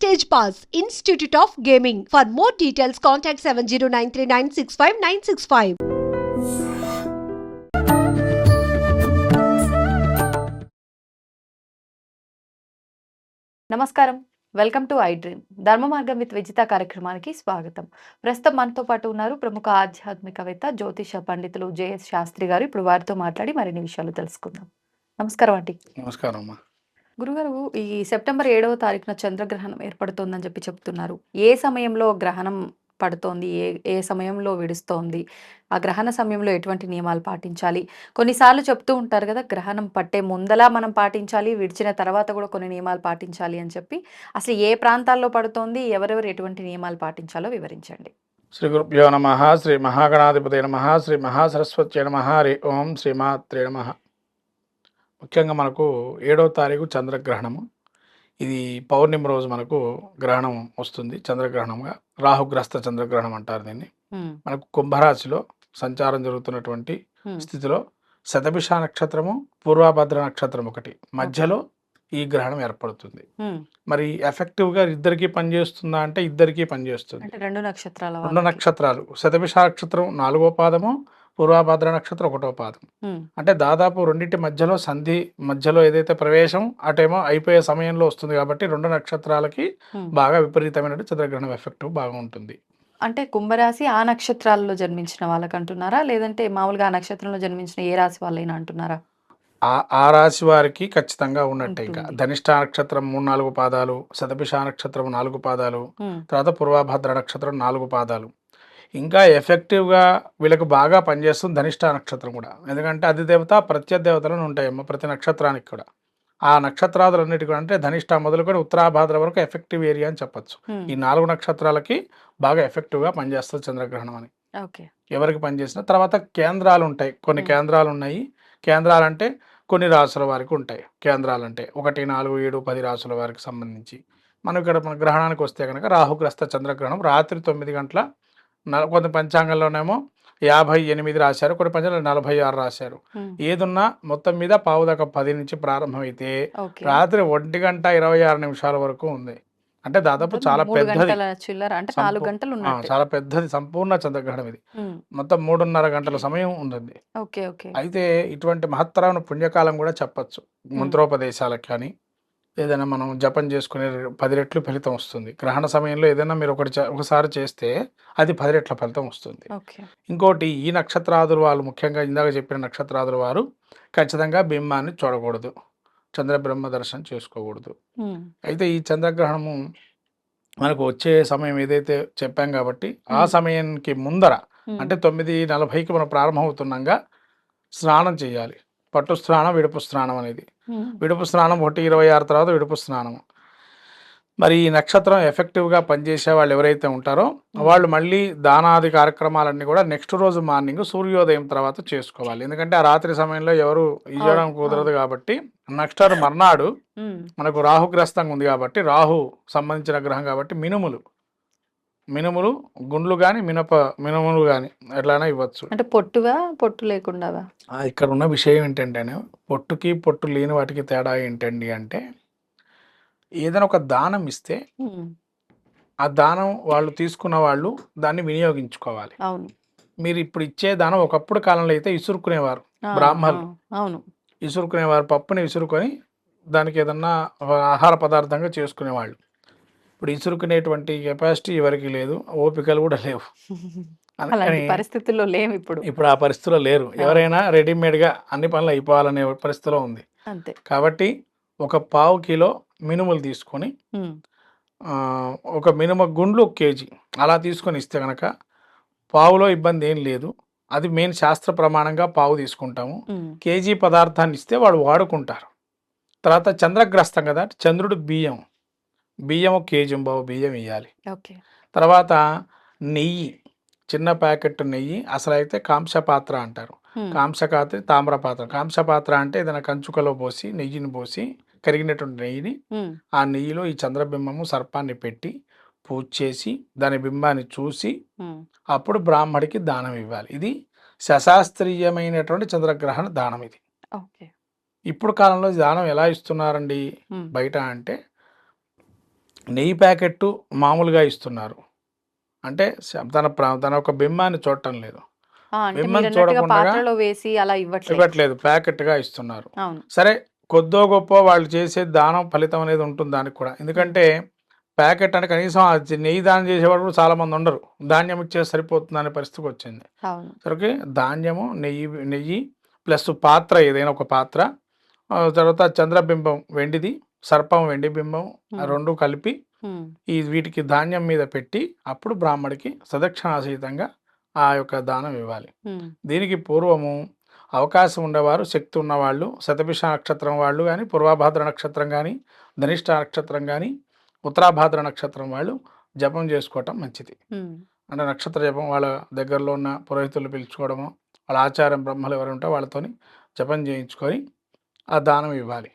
Stage Pass, Institute of Gaming. For more details, contact 7093965965965. నమస్కారం, welcome to I dream ధర్మ మార్గం with Vijitha కార్యక్రమానికి స్వాగతం. ప్రస్తుతం మనతో పాటు ఉన్నారు ప్రముఖ ఆధ్యాత్మికవేత్త జ్యోతిష పండితులు జేఎస్ శాస్త్రి గారు. ఇప్పుడు వారితో మాట్లాడి మరిన్ని విషయాలు తెలుసుకుందాం. నమస్కారం అండి. నమస్కారం అమ్మా. గురుగారు, ఈ సెప్టెంబర్ 7వ తారీఖున చంద్రగ్రహణం ఏర్పడుతోందని చెప్తున్నారు. ఏ సమయంలో గ్రహణం పడుతోంది, ఏ ఏ సమయంలో విడుస్తోంది, ఆ గ్రహణ సమయంలో ఎటువంటి నియమాలు పాటించాలి? కొన్నిసార్లు చెప్తూ ఉంటారు కదా, గ్రహణం పట్టే ముందలా మనం పాటించాలి, విడిచిన తర్వాత కూడా కొన్ని నియమాలు పాటించాలి అని చెప్పి. అసలు ఏ ప్రాంతాల్లో పడుతోంది, ఎవరెవరు ఎటువంటి నియమాలు పాటించాలో వివరించండి. శ్రీ గురుభ్యో నమః. శ్రీ మహాగణాధిపతే నమః. శ్రీ మహాసరస్వత్యై నమః. హరి ఓం శ్రీమాత్రే నమః. ముఖ్యంగా మనకు 7వ తారీఖు చంద్రగ్రహణము. ఇది పౌర్ణమి రోజు మనకు గ్రహణం వస్తుంది, చంద్రగ్రహణంగా. రాహుగ్రస్త చంద్రగ్రహణం అంటారు దీన్ని. మనకు కుంభరాశిలో సంచారం జరుగుతున్నటువంటి స్థితిలో శతభిష నక్షత్రము, పూర్వభద్ర నక్షత్రం ఒకటి మధ్యలో ఈ గ్రహణం ఏర్పడుతుంది. మరి ఎఫెక్టివ్గా ఇద్దరికి పనిచేస్తుందా అంటే ఇద్దరికి పనిచేస్తుంది. రెండు నక్షత్రాలు, శతభిష నక్షత్రం 4వ పాదము, పూర్వభద్ర నక్షత్రం 1వ పాదం. అంటే దాదాపు రెండింటి మధ్యలో సంధి, మధ్యలో ఏదైతే ప్రవేశం అటేమో అయిపోయే సమయంలో వస్తుంది. కాబట్టి రెండు నక్షత్రాలకి బాగా విపరీతమైన చంద్రగ్రహణం ఎఫెక్ట్ బాగా ఉంటుంది. అంటే కుంభరాశి ఆ నక్షత్రాల్లో జన్మించిన వాళ్ళకి అంటున్నారా, లేదంటే మామూలుగా ఆ నక్షత్రంలో జన్మించిన ఏ రాశి వాళ్ళైనా అంటున్నారా? ఆ రాశి వారికి ఖచ్చితంగా ఉన్నట్టే. ఇంకా ధనిష్ట నక్షత్రం 3-4 పాదాలు, శతభిష నక్షత్రం 4 పాదాలు, తర్వాత పూర్వభద్ర నక్షత్రం 4 పాదాలు. ఇంకా ఎఫెక్టివ్గా వీళ్ళకి బాగా పనిచేస్తుంది ధనిష్ట నక్షత్రం కూడా. ఎందుకంటే అధిదేవత ప్రత్యదేవతలను ఉంటాయమ్మా ప్రతి నక్షత్రానికి కూడా. ఆ నక్షత్రాదులన్నిటి కూడా అంటే ధనిష్ట మొదలుకొని ఉత్తరాభాద్ర వరకు ఎఫెక్టివ్ ఏరియా అని చెప్పచ్చు. ఈ 4 నక్షత్రాలకి బాగా ఎఫెక్టివ్గా పనిచేస్తుంది చంద్రగ్రహణం అని. ఎవరికి పనిచేసిన తర్వాత కేంద్రాలు ఉంటాయి, కొన్ని కేంద్రాలు ఉన్నాయి. కేంద్రాలు అంటే కొన్ని రాసుల వారికి ఉంటాయి కేంద్రాలు. అంటే 1, 4, 7, 10 రాసుల వారికి సంబంధించి. మనం ఇక్కడ మన గ్రహణానికి వస్తే కనుక రాహుగ్రస్త చంద్రగ్రహణం రాత్రి 9 గంటల, కొంత పంచాంగంలోనేమో 58 రాశారు, కొన్ని పంచాంగంలో 46 రాశారు. ఏదున్నా మొత్తం మీద పావుదాకా 10 నుంచి ప్రారంభమైతే రాత్రి 1:26 వరకు ఉంది. అంటే దాదాపు చాలా పెద్దది, చాలా పెద్దది సంపూర్ణ చంద్రగ్రహణం ఇది. మొత్తం 3.5 గంటల సమయం ఉంటుంది. అయితే ఇటువంటి మహత్తరమైన పుణ్యకాలం కూడా చెప్పచ్చు. మంత్రోపదేశాలకు కానీ ఏదైనా మనం జపం చేసుకునే 10 రెట్లు ఫలితం వస్తుంది. గ్రహణ సమయంలో ఏదైనా మీరు ఒకసారి చేస్తే అది 10 రెట్ల ఫలితం వస్తుంది. ఇంకోటి, ఈ నక్షత్రాదుల వాళ్ళు ముఖ్యంగా ఇందాక చెప్పిన నక్షత్రాదుల వారు ఖచ్చితంగా బింబాన్ని చూడకూడదు, చంద్రబ్రహ్మ దర్శనం చేసుకోకూడదు. అయితే ఈ చంద్రగ్రహణము మనకు వచ్చే సమయం ఏదైతే చెప్పాం కాబట్టి ఆ సమయానికి ముందర అంటే 9:40కి మనం ప్రారంభమవుతున్నాగా స్నానం చేయాలి. పట్టు స్నానం, విడుపు స్నానం అనేది. విడుపు స్నానం 1:26 తర్వాత విడుపు స్నానం. మరి ఈ నక్షత్రం ఎఫెక్టివ్గా పనిచేసే వాళ్ళు ఎవరైతే ఉంటారో వాళ్ళు మళ్ళీ దానాది కార్యక్రమాలన్నీ కూడా నెక్స్ట్ రోజు మార్నింగ్ సూర్యోదయం తర్వాత చేసుకోవాలి. ఎందుకంటే ఆ రాత్రి సమయంలో ఎవరు ఇవ్వడం కుదరదు కాబట్టి నెక్స్ట్ మర్నాడు మనకు రాహుగ్రస్తంగా ఉంది కాబట్టి, రాహు సంబంధించిన గ్రహం కాబట్టి మినుములు, గుండ్లు కానీ మినుములు కానీ ఎట్లయినా ఇవ్వచ్చు. అంటే పొట్టు లేకుండా. ఇక్కడ ఉన్న విషయం ఏంటంటే పొట్టు లేని వాటికి తేడా ఏంటండి అంటే, ఏదైనా ఒక దానం ఇస్తే ఆ దానం వాళ్ళు తీసుకున్న వాళ్ళు దాన్ని వినియోగించుకోవాలి. మీరు ఇప్పుడు ఇచ్చే దానం ఒకప్పుడు కాలంలో అయితే ఇసురుకునేవారు బ్రాహ్మణులు. ఇసురుకునేవారు, పప్పుని విసురుకొని దానికి ఏదన్నా ఆహార పదార్థంగా చేసుకునేవాళ్ళు. ఇప్పుడు ఇసురుకునేటువంటి కెపాసిటీ ఎవరికి లేదు, ఓపికలు కూడా లేవు. పరిస్థితుల్లో లేవు ఇప్పుడు ఆ పరిస్థితిలో లేరు. ఎవరైనా రెడీమేడ్గా అన్ని పనులు అయిపోవాలనే పరిస్థితిలో ఉంది. కాబట్టి 1/4 కిలో మినుములు తీసుకొని, ఒక మినుమ గుండ్లు 1 కేజీ అలా తీసుకొని ఇస్తే కనుక పావులో ఇబ్బంది ఏం లేదు. అది మెయిన్ శాస్త్ర ప్రమాణంగా పావు తీసుకుంటాము. కేజీ పదార్థాన్ని ఇస్తే వాడు వాడుకుంటారు. తర్వాత చంద్రగ్రస్తం కదా, చంద్రుడు బియ్యం 1 కేజీ బియ్యం ఇవ్వాలి. తర్వాత నెయ్యి, చిన్న ప్యాకెట్ నెయ్యి. అసలు అయితే కాంసపాత్ర అంటారు, కాంసపాత్ర, తామ్రపాత్ర. కాంసపాత్ర అంటే ఏదైనా కంచుకలో పోసి నెయ్యిని పోసి, కరిగినటువంటి నెయ్యిని, ఆ నెయ్యిలో ఈ చంద్రబింబము సర్పాన్ని పెట్టి పూజ చేసి దాని బింబాన్ని చూసి అప్పుడు బ్రాహ్మడికి దానం ఇవ్వాలి. ఇది శశాస్త్రీయమైనటువంటి చంద్రగ్రహణ దానం ఇది. ఇప్పుడు కాలంలో దానం ఎలా ఇస్తున్నారండి బయట అంటే, నెయ్యి ప్యాకెట్టు మామూలుగా ఇస్తున్నారు. అంటే తన ఒక బింబాన్ని చూడటం లేదు. అంటే బింబం మీరన్నట్టుగా చూడకుండా పాత్రలో వేసి అలా ఇవ్వట్లేదు. ఇవ్వట్లేదు, ప్యాకెట్గా ఇస్తున్నారు. అవును. సరే, కొద్దో గొప్పో వాళ్ళు చేసే దానం ఫలితం అనేది ఉంటుంది దానికి కూడా. ఎందుకంటే ప్యాకెట్ అంటే కనీసం ఆ నెయ్యి దానం చేసేవాళ్ళు కూడా చాలామంది ఉండరు. ధాన్యం ఇచ్చే సరిపోతుంది అనే పరిస్థితికి వచ్చింది. అవును. సరికి ధాన్యము, నెయ్యి ప్లస్ పాత్ర, ఏదైనా ఒక పాత్ర, తర్వాత చంద్రబింబం వెండిది, సర్పం వెండి బింబం, ఆ రెండు కలిపి వీటికి ధాన్యం మీద పెట్టి అప్పుడు బ్రాహ్మడికి సదక్షిణాసహితంగా ఆ యొక్క దానం ఇవ్వాలి. దీనికి పూర్వము అవకాశం ఉండేవారు, శక్తి ఉన్నవాళ్ళు, శతభిష నక్షత్రం వాళ్ళు కానీ, పూర్వభాద్ర నక్షత్రం కానీ, ధనిష్ట నక్షత్రం కానీ, ఉత్తరాభాద్ర నక్షత్రం వాళ్ళు జపం చేసుకోవటం మంచిది. అంటే నక్షత్ర జపం వాళ్ళ దగ్గరలో ఉన్న పురోహితులు పిలుచుకోవడము, వాళ్ళ ఆచారం బ్రహ్మలు ఎవరు ఉంటే వాళ్ళతోని జపం చేయించుకొని ఆ దానం ఇవ్వాలి.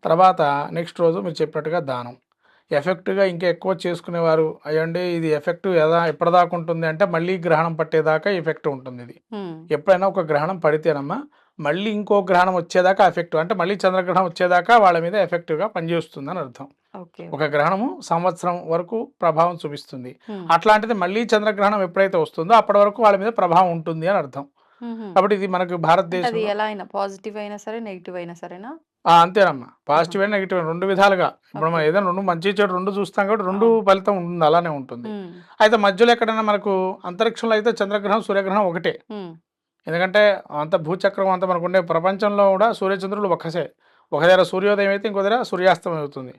తర్వాత నెక్స్ట్ రోజు మీరు చెప్పినట్టుగా దానం ఎఫెక్ట్గా ఇంకా ఎక్కువ చేసుకునేవారు అయ్యండి. ఇది ఎఫెక్టివ్ ఎప్పటిదాకా ఉంటుంది అంటే మళ్ళీ గ్రహణం పట్టేదాకా ఎఫెక్ట్ ఉంటుంది. ఇది ఎప్పుడైనా ఒక గ్రహణం పడితేనమ్మా మళ్ళీ ఇంకో గ్రహణం వచ్చేదాకా ఎఫెక్టివ్, అంటే మళ్ళీ చంద్రగ్రహణం వచ్చేదాకా వాళ్ళ మీద ఎఫెక్టివ్గా పనిచేస్తుంది అని అర్థం. ఒక గ్రహణము సంవత్సరం వరకు ప్రభావం చూపిస్తుంది. అట్లాంటిది మళ్ళీ చంద్రగ్రహణం ఎప్పుడైతే వస్తుందో అప్పటి వరకు వాళ్ళ మీద ప్రభావం ఉంటుంది అని అర్థం. కాబట్టి ఇది మనకు భారతదేశం ఎలా అయినా పాజిటివ్ అయినా సరే నెగిటివ్ అయినా సరేనా? అంతేనమ్మా, పాజిటివ్ అయినా నెగిటివ్ అయినా రెండు విధాలుగా. ఇప్పుడు మనం ఏదైనా రెండు మంచి చెడు రెండు చూస్తాం కాబట్టి రెండు ఫలితం ఉంటుంది, అలానే ఉంటుంది. అయితే మధ్యలో ఎక్కడైనా మనకు అంతరిక్షంలో అయితే చంద్రగ్రహణం సూర్యగ్రహణం ఒకటే. ఎందుకంటే అంత భూచక్రం అంతా మనకు ఉండే ప్రపంచంలో కూడా సూర్యచంద్రులు ఒక దగ్గర సూర్యోదయం అయితే ఇంకో దగ్గర సూర్యాస్తమయం అవుతుంది.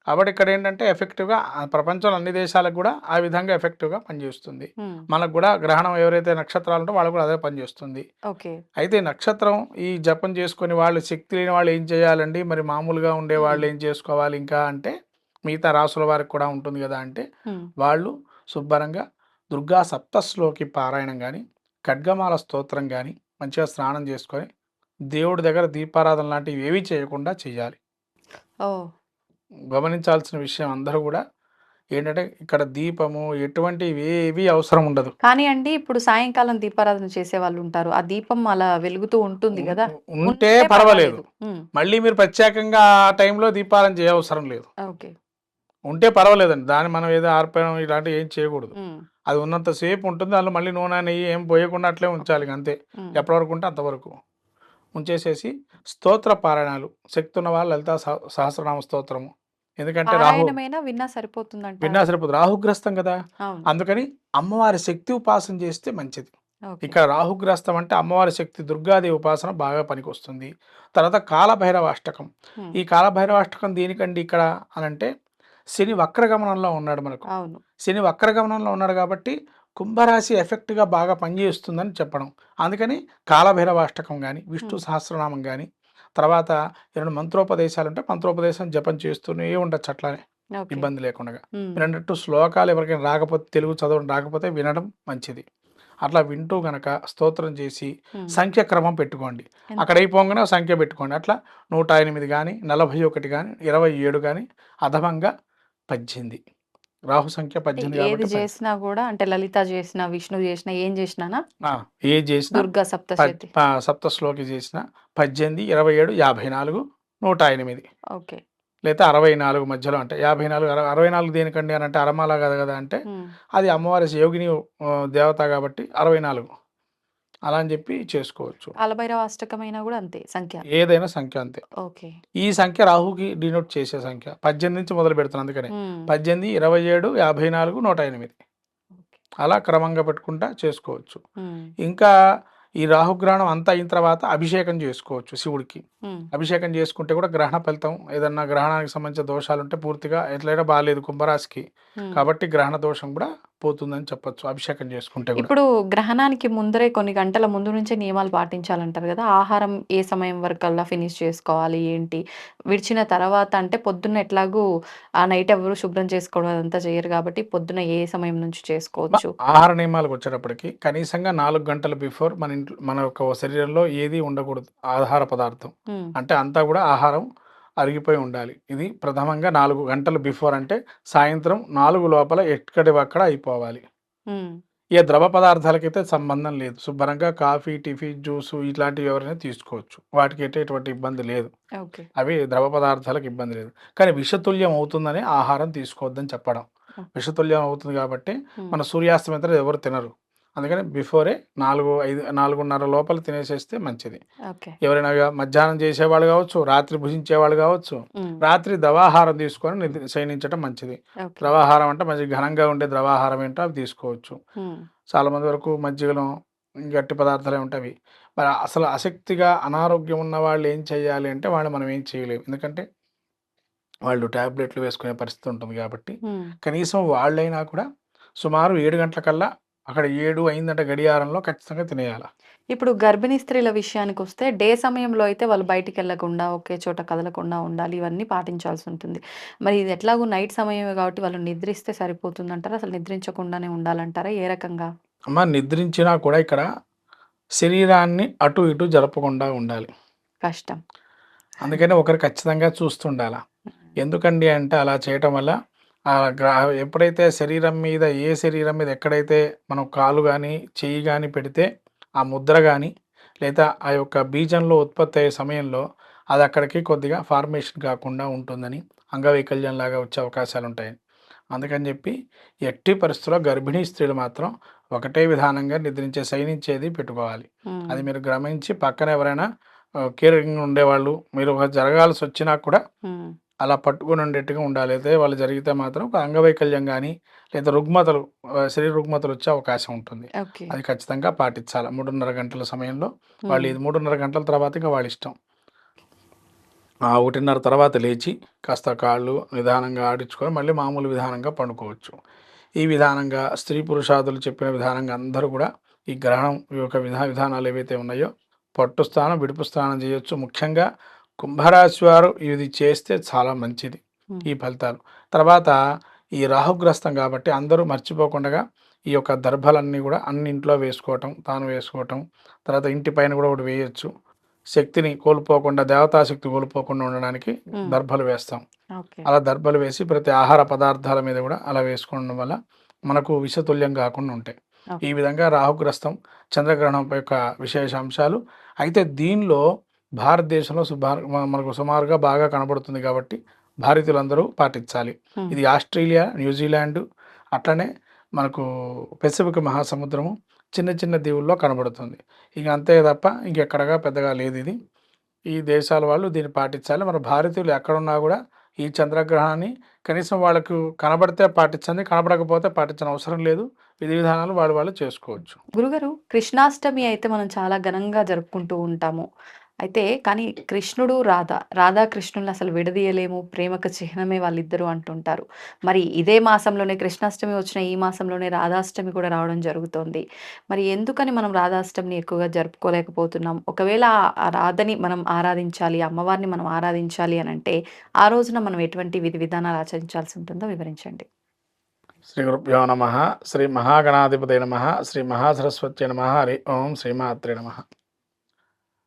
కాబట్టి ఇక్కడ ఏంటంటే ఎఫెక్టివ్గా ప్రపంచంలో అన్ని శక్తులకు కూడా ఆ విధంగా ఎఫెక్టివ్గా పనిచేస్తుంది. మనకు కూడా గ్రహణం ఎవరైతే నక్షత్రాలు ఉంటే వాళ్ళకు కూడా అదే పనిచేస్తుంది. అయితే నక్షత్రం ఈ జపం చేసుకుని వాళ్ళు శక్తి లేని వాళ్ళు ఏం చేయాలండి, మరి మామూలుగా ఉండే వాళ్ళు ఏం చేసుకోవాలి ఇంకా అంటే, మిగతా రాసుల వారికి కూడా ఉంటుంది కదా అంటే, వాళ్ళు శుభ్రంగా దుర్గా సప్తశ్లోకి పారాయణం కానీ, ఖడ్గమాల స్తోత్రం కానీ మంచిగా స్నానం చేసుకొని దేవుడి దగ్గర దీపారాధన లాంటివి ఏవి చేయకుండా చేయాలి. గమనించాల్సిన విషయం అందరూ కూడా ఏంటంటే ఇక్కడ దీపము ఎటువంటివి ఏవి అవసరం ఉండదు. కానీ అండి ఇప్పుడు సాయంకాలం దీపారాధన చేసే వాళ్ళు ఉంటారు, ఆ దీపం అలా వెలుగుతూ ఉంటుంది కదా, ఉంటే పర్వాలేదు. మళ్ళీ మీరు ప్రత్యేకంగా ఆ టైంలో దీపారాధన చేయవసరం లేదు. ఉంటే పర్వాలేదండి, దాన్ని మనం ఏదో ఆర్పడం ఇలాంటివి ఏం చేయకూడదు. అది ఉన్నంత సేపు ఉంటుంది, అందులో మళ్ళీ నూనె నెయ్యి ఏం పోయకుండా అట్లే ఉంచాలి అంతే. ఎప్పటి వరకు ఉంటే అంతవరకు ఉంచేసేసి స్తోత్ర పారాయణాలు, శక్తి ఉన్న వాళ్ళు లలితా సహస్రనామ స్తోత్రము, ఎందుకంటే విన్నా సరిపోతుంది, రాహుగ్రస్తం కదా, అందుకని అమ్మవారి శక్తి ఉపాసన చేస్తే మంచిది. ఇక్కడ రాహుగ్రస్తం అంటే అమ్మవారి శక్తి దుర్గాదేవి ఉపాసన బాగా పనికొస్తుంది. తర్వాత కాలభైరవాష్టకం, ఈ కాలభైరవాష్టకం దేనికండి ఇక్కడ అనంటే శని వక్రగమనంలో ఉన్నాడు మనకు. శని వక్రగమనంలో ఉన్నాడు కాబట్టి కుంభరాశి ఎఫెక్ట్గా బాగా పనిచేస్తుందని చెప్పడం. అందుకని కాలభైరవాష్టకం కానీ, విష్ణు సహస్రనామం కానీ, తర్వాత ఏమైనా మంత్రోపదేశాలు ఉంటే మంత్రోపదేశం జపం చేస్తూనే ఉండొచ్చు అట్లానే ఇబ్బంది లేకుండా. మీరు అన్నట్టు శ్లోకాలు ఎవరికైనా రాకపోతే, తెలుగు చదవడం రాకపోతే వినడం మంచిది. అట్లా వింటూ గనక స్తోత్రం చేసి సంఖ్య క్రమం పెట్టుకోండి. అక్కడ అయిపోగానే సంఖ్య పెట్టుకోండి. అట్లా 108 కానీ, 41 కానీ, 27 కానీ, అధమంగా 18. రాహు సంఖ్య 18 ఏది చేసినా కూడా, అంటే లలిత చేసినా, విష్ణు చేసినా, ఏం చేసినా, ఏ చేసినా, దుర్గా సప్తశ్లోకి చేసిన 18, 27, 54, 108 ఓకే, లేదా 64 మధ్యలో. అంటే 54, 64 దేనికండి అని అంటే అరమాల కదా అంటే అది అమ్మవారి యోగిని దేవత కాబట్టి 64 అలా అని చెప్పి చేసుకోవచ్చు. కాలభైరవాష్టకమైనా కూడా అంతే సంఖ్య, ఏదైనా సంఖ్య అంతే. ఈ సంఖ్య రాహుకి డినోట్ చేసే సంఖ్య 18 నుంచి మొదలు పెడుతున్నాను. అందుకని 18, 27, 54, 108 అలా క్రమంగా పెట్టుకుంటా చేసుకోవచ్చు. ఇంకా ఈ రాహుగ్రహణం అంతా అయిన తర్వాత అభిషేకం చేసుకోవచ్చు శివుడికి. అభిషేకం చేసుకుంటే కూడా గ్రహణ ఫలితం, ఏదన్నా గ్రహణానికి సంబంధించిన దోషాలు ఉంటే పూర్తిగా ఎట్లయినా బాగాలేదు కుంభరాశికి, కాబట్టి గ్రహణ దోషం కూడా పోతుందని చెప్పొచ్చు అభిషేకం చేసుకుంటే. ఇప్పుడు గ్రహణానికి ముందరే కొన్ని గంటల ముందు నుంచే నియమాలు పాటించాలంటారు కదా, ఆహారం ఏ సమయం వరకల్లా ఫినిష్ చేసుకోవాలి ఏంటి, విడిచిన తర్వాత అంటే పొద్దున్న ఎట్లాగూ ఆ నైట్ ఎవరు శుభ్రం చేసుకోవడం అదంతా చేయరు కాబట్టి పొద్దున్న ఏ సమయం నుంచి చేసుకోవచ్చు? ఆహార నియమాలకు వచ్చేటప్పటికి కనీసంగా 4 గంటల బిఫోర్ మన యొక్క శరీరంలో ఏది ఉండకూడదు ఆహార పదార్థం. అంటే అంతా కూడా ఆహారం అరిగిపోయి ఉండాలి. ఇది ప్రథమంగా 4 గంటలు బిఫోర్, అంటే సాయంత్రం 4 లోపల ఎక్కడి అక్కడ అయిపోవాలి. ఏ ద్రవ పదార్థాలకైతే సంబంధం లేదు. శుభ్రంగా కాఫీ, టిఫీ, జ్యూసు ఇట్లాంటివి ఎవరైనా తీసుకోవచ్చు. వాటికైతే ఎటువంటి ఇబ్బంది లేదు. ఓకే. అవి ద్రవ పదార్థాలకు ఇబ్బంది లేదు. కానీ విషతుల్యం అవుతుందని ఆహారం తీసుకోవద్దని చెప్పడం. ఓకే. విషతుల్యం అవుతుంది కాబట్టి హ్మ్. మన సూర్యాస్తమయం తర్వాత ఎవరు తినరు. అందుకని బిఫోరే 4:30 లోపల తినేసేస్తే మంచిది. ఓకే. ఎవరైనా మధ్యాహ్నం చేసేవాళ్ళు కావచ్చు, రాత్రి భుజించేవాళ్ళు కావచ్చు, హ్మ్. రాత్రి ద్రవాహారం తీసుకొని శయనించడం మంచిది. ఓకే. ద్రవాహారం అంటే మంచి ఘనంగా ఉండే ద్రవాహారం ఏంటో అవి తీసుకోవచ్చు. హ్మ్. చాలామంది వరకు మజ్జిగలో గట్టి పదార్థాలు ఉంటవి. మరి అసలు ఆసక్తిగా అనారోగ్యం ఉన్న వాళ్ళు ఏం చేయాలి అంటే వాళ్ళు మనం ఏం చేయలేము. ఎందుకంటే వాళ్ళు టాబ్లెట్లు వేసుకునే పరిస్థితి ఉంటుంది కాబట్టి హ్మ్. కనీసం వాళ్ళైనా కూడా సుమారు 7 గంటలకల్లా అక్కడ 7 అయిందంటే గడియారంలో ఖచ్చితంగా తినేయాల. ఇప్పుడు గర్భిణీ స్త్రీల విషయానికొస్తే డే సమయంలో అయితే వాళ్ళు బయటికెళ్ళకుండా, ఒకే చోట కదలకుండా ఉండాలి. ఇవన్నీ పాటించాల్సుంటుంది. మరి ఇది ఎట్లాగో నైట్ సమయమే కాబట్టి వాళ్ళు నిద్రిస్తే సరిపోతుందంటారా? అసలు నిద్రించకుండానే ఉండాలంటారా? ఏ రకంగా? అమ్మ నిద్రించినా కూడా ఇక్కడ శరీరాన్ని అటు ఇటు జరపకుండా ఉండాలి. కష్టం. అందుకని ఒకరు ఖచ్చితంగా చూస్తుండాల. ఎందుకండి అంటే అలా చేయటం వల్ల ఎప్పుడైతే శరీరం మీద ఎక్కడైతే మనం కాలు కానీ చెయ్యి కానీ పెడితే ఆ ముద్ర కానీ లేదా ఆ యొక్క బీజంలో ఉత్పత్తి అయ్యే సమయంలో అది అక్కడికి కొద్దిగా ఫార్మేషన్ కాకుండా ఉంటుందని అంగవైకల్యం లాగా వచ్చే అవకాశాలు ఉంటాయి. అందుకని చెప్పి ఎట్టి పరిస్థితుల్లో గర్భిణీ స్త్రీలు మాత్రం ఒకటే విధానంగా శయనించేది పెట్టుకోవాలి. అది హ్మ్. మీరు గమనించి పక్కన ఎవరైనా కేరింగ్ ఉండేవాళ్ళు మీరు జరగాల్సి వచ్చినా కూడా హ్మ్. అలా పట్టుకొని ఉండేట్టుగా ఉండాలి. అయితే వాళ్ళు జరిగితే మాత్రం ఒక అంగవైకల్యం కానీ లేదా శరీర రుగ్మతలు వచ్చే అవకాశం ఉంటుంది. ఓకే. అది ఖచ్చితంగా పాటించాలి. 3:30 గంటల సమయంలో వాళ్ళు హ్మ్. ఇది 3:30 గంటల తర్వాత ఇక వాళ్ళ ఇష్టం. 1:30 తర్వాత లేచి కాస్త కాళ్ళు నిదానంగా ఆడించుకొని మళ్ళీ మామూలు విధానంగా పండుకోవచ్చు. ఈ విధానంగా స్త్రీ పురుషాదులు చెప్పిన విధానంగా అందరూ కూడా ఈ గ్రహణం ఈ యొక్క విధానాలు ఏవైతే ఉన్నాయో పట్టు స్నానం, విడుపు స్నానం చేయొచ్చు. ముఖ్యంగా కుంభరాశి వారు ఇది చేస్తే చాలా మంచిది హ్మ్. ఈ ఫలితాలు. తర్వాత ఈ రాహుగ్రస్తం కాబట్టి అందరూ మర్చిపోకుండా ఈ యొక్క దర్భలన్నీ కూడా అన్నింట్లో వేసుకోవటం, తాను వేసుకోవటం, తర్వాత ఇంటి పైన కూడా ఒకటి వేయొచ్చు. శక్తిని కోల్పోకుండా దేవతాశక్తి కోల్పోకుండా ఉండడానికి హ్మ్. దర్భలు వేస్తాం. ఓకే. అలా దర్భలు వేసి ప్రతి ఆహార పదార్థాల మీద కూడా అలా వేసుకోవడం వల్ల మనకు విషతుల్యం కాకుండా ఉంటాయి. ఈ ఓకే. విధంగా రాహుగ్రస్తం, చంద్రగ్రహణం యొక్క విశేష అంశాలు. అయితే దీనిలో భారతదేశంలో మనకు సుమారుగా బాగా కనబడుతుంది కాబట్టి భారతీయులందరూ పాటించాలి. హ్మ్. ఇది ఆస్ట్రేలియా, న్యూజిలాండ్ అట్లనే మనకు పెసిఫిక్ మహాసముద్రము చిన్న చిన్న దీవుల్లో కనబడుతుంది. ఇక అంతే తప్ప ఇంకెక్కడగా పెద్దగా లేదు ఇది. ఈ దేశాల వాళ్ళు దీన్ని పాటించాలి. మన భారతీయులు ఎక్కడున్నా కూడా ఈ చంద్రగ్రహణాన్ని కనీసం వాళ్ళకు కనబడితే పాటించండి, కనబడకపోతే పాటించని అవసరం లేదు. విధి విధానాలు వాళ్ళు చేసుకోవచ్చు. గురుగారు, కృష్ణాష్టమి అయితే మనం చాలా ఘనంగా జరుపుకుంటూ ఉంటాము. అయితే కానీ కృష్ణుడు, రాధాకృష్ణుల్ని అసలు విడదీయలేము. ప్రేమకు చిహ్నమే వాళ్ళిద్దరూ అంటుంటారు. మరి ఇదే మాసంలోనే కృష్ణాష్టమి వచ్చిన ఈ మాసంలోనే రాధాష్టమి కూడా రావడం జరుగుతోంది. మరి ఎందుకని మనం రాధాష్టమిని ఎక్కువగా జరుపుకోలేకపోతున్నాం? ఒకవేళ ఆ రాధని మనం ఆరాధించాలి, అమ్మవారిని మనం ఆరాధించాలి అనంటే ఆ రోజున మనం ఎటువంటి విధి విధానాలు ఆచరించాల్సి ఉంటుందో వివరించండి. శ్రీ గురుభ్యో నమ. శ్రీ మహాగణాధిపతయ నమ. శ్రీ మహాసరస్వత్యై నమ. హరి ఓం శ్రీమాత్రే నమ.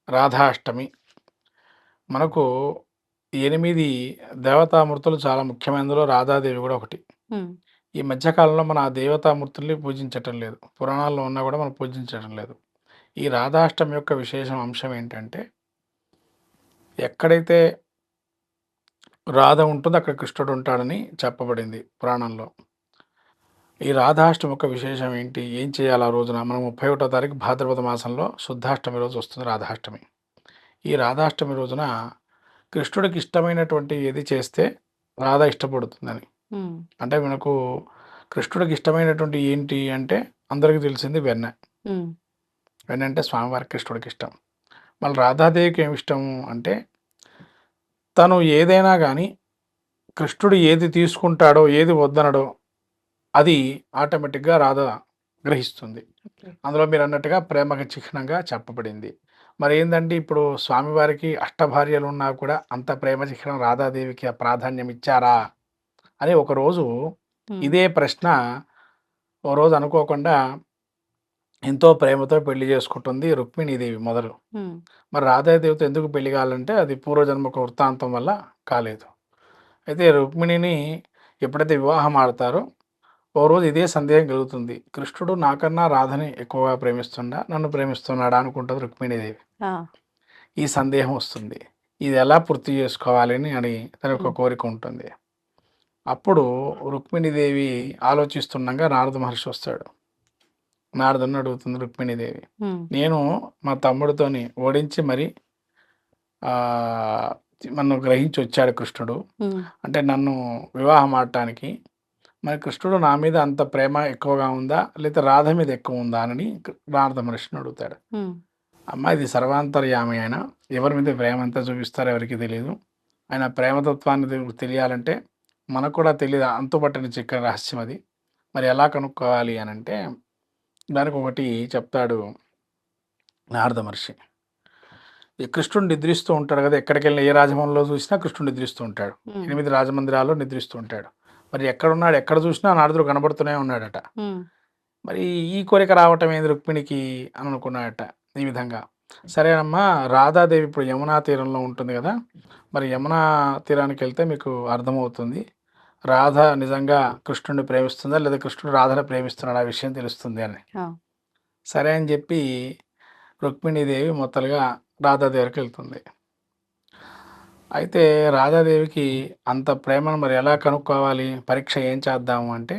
రాధాష్టమి మనకు 8 దేవతామూర్తులు చాలా ముఖ్యమైనదిలో రాధాదేవి కూడా ఒకటి. హ్మ్. ఈ మధ్యకాలంలో మన ఆ దేవతామూర్తుల్ని పూజించటం లేదు. పురాణాల్లో ఉన్నా కూడా మనం పూజించటం లేదు. ఈ రాధాష్టమి యొక్క విశేషం అంశం ఏంటంటే ఎక్కడైతే రాధ ఉంటుందో అక్కడ కృష్ణుడు ఉంటాడని చెప్పబడింది పురాణంలో. ఈ రాధాష్టమి యొక్క విశేషం ఏంటి? ఏం చేయాలి ఆ రోజున? మనం 31వ తారీఖు భాద్రపద మాసంలో శుద్ధాష్టమి రోజు వస్తుంది రాధాష్టమి. ఈ రాధాష్టమి రోజున కృష్ణుడికి ఇష్టమైనటువంటి ఏది చేస్తే రాధ ఇష్టపడుతుందని. హ్మ్. అంటే మనకు కృష్ణుడికి ఇష్టమైనటువంటి ఏంటి అంటే అందరికీ తెలిసింది వెన్న. హ్మ్. వెన్న అంటే స్వామివారికి కృష్ణుడికి ఇష్టం. మళ్ళీ రాధాదేవికి ఏమి ఇష్టము అంటే తను ఏదైనా కానీ కృష్ణుడు ఏది తీసుకుంటాడో ఏది వద్దనడో అది ఆటోమేటిక్గా రాధ గ్రహిస్తుంది. ఓకే. అందులో మీరు అన్నట్టుగా ప్రేమకి చిహ్నంగా చెప్పబడింది. మరి ఏందంటే ఇప్పుడు స్వామివారికి అష్టభార్యలు ఉన్నా కూడా అంత ప్రేమ చిహ్నం రాధాదేవికి ప్రాధాన్యం ఇచ్చారా అని ఒకరోజు హ్మ్. ఇదే ప్రశ్న ఓ రోజు అనుకోకుండా ఎంతో ప్రేమతో పెళ్లి చేసుకుంటుంది రుక్మిణీదేవి మొదలు. హ్మ్. మరి రాధాదేవితో ఎందుకు పెళ్లి కావాలంటే అది పూర్వజన్మక వృత్తాంతం వల్ల కాలేదు. అయితే రుక్మిణిని ఎప్పుడైతే వివాహం ఆడతారో ఓ రోజు ఇదే సందేహం కలుగుతుంది. కృష్ణుడు నాకన్నా రాధని ఎక్కువగా ప్రేమిస్తుండా, నన్ను ప్రేమిస్తున్నాడా అనుకుంటుంది రుక్మిణీదేవి. ఆ! ఈ సందేహం వస్తుంది. ఇది ఎలా పూర్తి చేసుకోవాలి అని తన యొక్క హ్మ్. కోరిక ఉంటుంది. అప్పుడు రుక్మిణీదేవి ఆలోచిస్తుండగా నారద మహర్షి వస్తాడు. నారదుడిని అడుగుతుంది రుక్మిణీదేవి. హ్మ్. నేను మా తమ్ముడితోని ఓడించి మరి ఆహ్, నన్ను గ్రహించి వచ్చాడు కృష్ణుడు. హ్మ్. అంటే నన్ను వివాహం ఆడటానికి. మరి కృష్ణుడు నా మీద అంత ప్రేమ ఎక్కువగా ఉందా? లేతే రాధ మీద ఎక్కువ ఉందా? అని నారద మహర్షిని అడుగుతాడు. హ్మ్. అమ్మ ఇది సర్వాంతర్యామి ఆయన. ఎవరి మీద ప్రేమ ఎంత చూపిస్తారో ఎవరికీ తెలీదు. ఆయన ప్రేమతత్వాన్ని తెలియాలంటే మనకు కూడా తెలీదు. అంతుబట్టని చిక్కని రహస్యం అది. మరి ఎలా కనుక్కోవాలి అనంటే దానికి ఒకటి చెప్తాడు నారద మహర్షి. ఈ కృష్ణుడు నిద్రిస్తూ ఉంటాడు కదా! ఎక్కడికెళ్ళినా ఏ రాజభవనంలో చూసినా కృష్ణుడు నిద్రిస్తూ ఉంటాడు. హ్మ్. 8 రాజమందిరాల్లో నిద్రిస్తూ ఉంటాడు. మరి ఎక్కడున్నాడు, ఎక్కడ చూసినా నారదుడు కనబడుతూనే ఉన్నాడట. హ్మ్. మరి ఈ కోరిక రావటం ఏంది రుక్మిణికి అని అనుకున్నాడట ఈ విధంగా. సరేనమ్మా రాధాదేవి ఇప్పుడు యమునా తీరంలో ఉంటుంది కదా! మరి యమునా తీరానికి వెళ్తే మీకు అర్థమవుతుంది. రాధ నిజంగా కృష్ణుడిని ప్రేమిస్తుందా? లేదా కృష్ణుడు రాధని ప్రేమిస్తున్నాడా? ఆ విషయం తెలుస్తుంది అని. ఆ! సరే అని చెప్పి రుక్మిణీదేవి మొత్తలుగా రాధా దగ్గరికి వెళ్తుంది. అయితే రాధాదేవికి అంత ప్రేమను మరి ఎలా కనుక్కోవాలి? పరీక్ష ఏం చేద్దాము అంటే,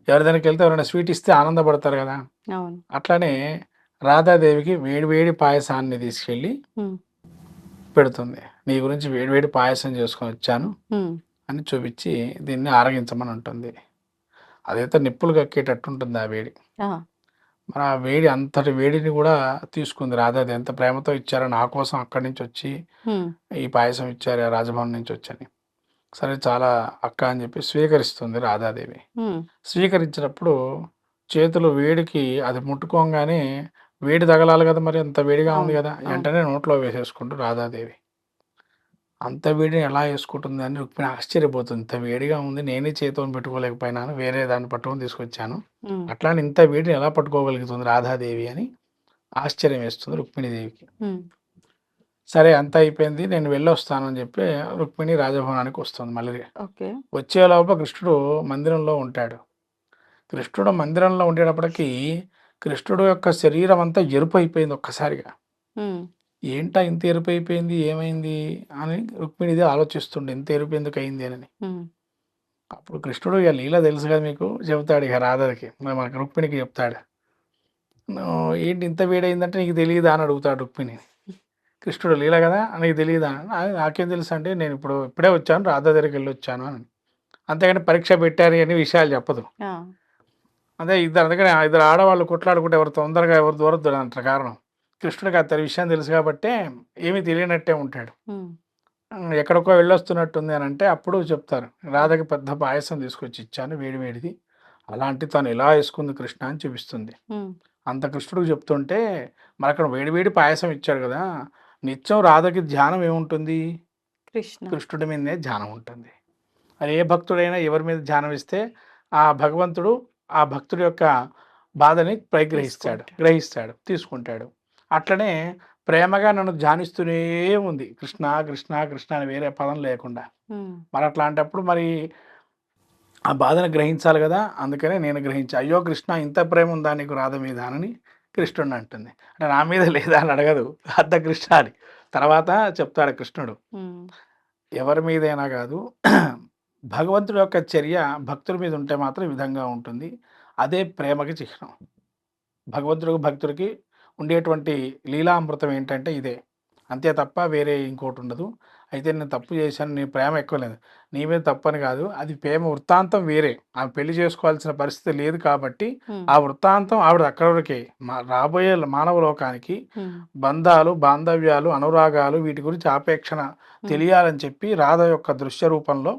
ఎవరి దగ్గరికి వెళ్తే ఎవరైనా స్వీట్ ఇస్తే ఆనందపడతారు కదా! అవును. అట్లనే రాధాదేవికి వేడి వేడి పాయసాన్ని తీసుకెళ్ళి హ్మ్. పెడుతుంది. నీ గురించి వేడి వేడి పాయసం చేసుకొని వచ్చాను హ్మ్. అని చూపించి దీన్ని ఆరగించమని అంటుంది. అదైతే నిప్పులు కక్కేటట్టు ఉంటుంది ఆ వేడి. ఆ! మరి ఆ వేడి అంతటి వేడిని కూడా తీసుకుంది రాధాదేవి. ఎంత ప్రేమతో ఇచ్చారో నా కోసం అక్కడి నుంచి వచ్చి హ్మ్. ఈ పాయసం ఇచ్చారు ఆ రాజభవన్ నుంచి వచ్చని. సరే చాలా అక్క అని చెప్పి స్వీకరిస్తుంది రాధాదేవి. హ్మ్. స్వీకరించినప్పుడు చేతులు వేడికి అది ముట్టుకోగానే వేడి తగలాలి కదా! మరి అంత వేడిగా ఉంది అవును. కదా! అవును. వెంటనే నోట్లో వేసేసుకుంటూ రాధాదేవి. అంత వేడిని ఎలా వేసుకుంటుంది అని రుక్మిణి ఆశ్చర్యపోతుంది. ఇంత వేడిగా ఉంది నేనే చేతోని పెట్టుకోలేకపోయినాను. వేరే దాన్ని పట్టుకొని తీసుకొచ్చాను. హ్మ్. అట్లానే ఇంత వేడిని ఎలా పట్టుకోగలుగుతుంది రాధాదేవి అని ఆశ్చర్యం వేస్తుంది రుక్మిణీదేవికి. హ్మ్. సరే అంతా అయిపోయింది. నేను వెళ్ళొస్తాను అని చెప్పి రుక్మిణి రాజభవనానికి వస్తుంది మళ్ళీ. ఓకే. వచ్చేలోపు కృష్ణుడు మందిరంలో ఉంటాడు. కృష్ణుడు మందిరంలో ఉండేటప్పటికి కృష్ణుడు యొక్క శరీరం అంతా ఎరుపు అయిపోయింది ఒక్కసారిగా. హ్మ్. ఏంటా ఇంత ఎరుపు అయిపోయింది? ఏమైంది? అని రుక్మిణిది ఆలోచిస్తుండే. ఇంత ఎరుపు ఎందుకు అయింది అని. హ్మ్. అప్పుడు కృష్ణుడు ఇక లీల తెలుసు కదా మీకు చెబుతాడు ఇక రాధకి. మనకి రుక్మిణికి చెప్తాడు. ఏంటి ఇంత వేడయిందంటే నీకు తెలియదా అని అడుగుతాడు రుక్మిణి. కృష్ణుడు లీల కదా నీకు తెలియదా? నాకేం తెలుసు అంటే నేను ఇప్పుడే వచ్చాను రాధ దగ్గరికి వెళ్ళొచ్చాను అని. అంతేగాని పరీక్ష పెట్టారు అని విషయాలు చెప్పదు. ఆ! అదే అందుకని ఇద్దరు ఆడవాళ్ళు కొట్లాడుకుంటే ఎవరు తొందరగా ఎవరు దూరద్దు అంటారు కారణం. కృష్ణుడికి అంత విషయం తెలుసు కాబట్టే ఏమీ తెలియనట్టే ఉంటాడు. హ్మ్. ఎక్కడికో వెళ్ళొస్తున్నట్టుంది అని అంటే అప్పుడు చెప్తారు. రాధకి పెద్ద పాయసం తీసుకొచ్చి ఇచ్చాను వేడి వేడిది. అలాంటి తను ఇలా వేసుకుంది కృష్ణ అని చూపిస్తుంది. హ్మ్. అంత కృష్ణుడికి చెప్తుంటే మరి అక్కడ వేడి వేడి పాయసం ఇచ్చాడు కదా! నిత్యం రాధకి ధ్యానం ఏముంటుంది? కృష్ణ. కృష్ణుడి మీదనే ధ్యానం ఉంటుంది. అది ఏ భక్తుడైనా ఎవరి మీద ధ్యానం ఇస్తే ఆ భగవంతుడు ఆ భక్తుడి యొక్క బాధని తీసుకుంటాడు. గ్రహిస్తాడు, తీసుకుంటాడు. అట్లనే ప్రేమగా నన్ను ధ్యానిస్తూనే ఉంది. కృష్ణ, కృష్ణ, కృష్ణ అని వేరే పదం లేకుండా. హ్మ్. మరి అట్లాంటప్పుడు మరి ఆ బాధను గ్రహించాలి కదా! అందుకనే నేను గ్రహించా. అయ్యో కృష్ణ ఇంత ప్రేమ ఉందా నీకు రాధ మీద అని కృష్ణుడిని అంటుంది. అంటే నా మీద లేదా అని అడగదు. అంత కృష్ణ అని. తర్వాత చెప్తాడు కృష్ణుడు. హ్మ్. ఎవరి మీదైనా కాదు భగవంతుడి యొక్క చర్య భక్తుడి మీద ఉంటే మాత్రం ఈ విధంగా ఉంటుంది. అదే ప్రేమకి చిహ్నం. భగవంతుడికి, భక్తుడికి ఉండేటువంటి లీలామృతం ఏంటంటే ఇదే. అంతే తప్ప వేరే ఇంకోటి ఉండదు. అయితే నేను తప్పు చేశాను. నీ ప్రేమ ఎక్కువ లేదు. నీ మీద తప్పని కాదు. అది ప్రేమ వృత్తాంతం వేరే. ఆమె పెళ్లి చేసుకోవాల్సిన పరిస్థితి లేదు కాబట్టి హ్మ్. ఆ వృత్తాంతం ఆవిడ అక్కడి వరకే. రాబోయే మానవ లోకానికి హ్మ్. బంధాలు, బాంధవ్యాలు, అనురాగాలు వీటి గురించి ఆపేక్షణ హ్మ్. తెలియాలని చెప్పి రాధ యొక్క దృశ్య రూపంలో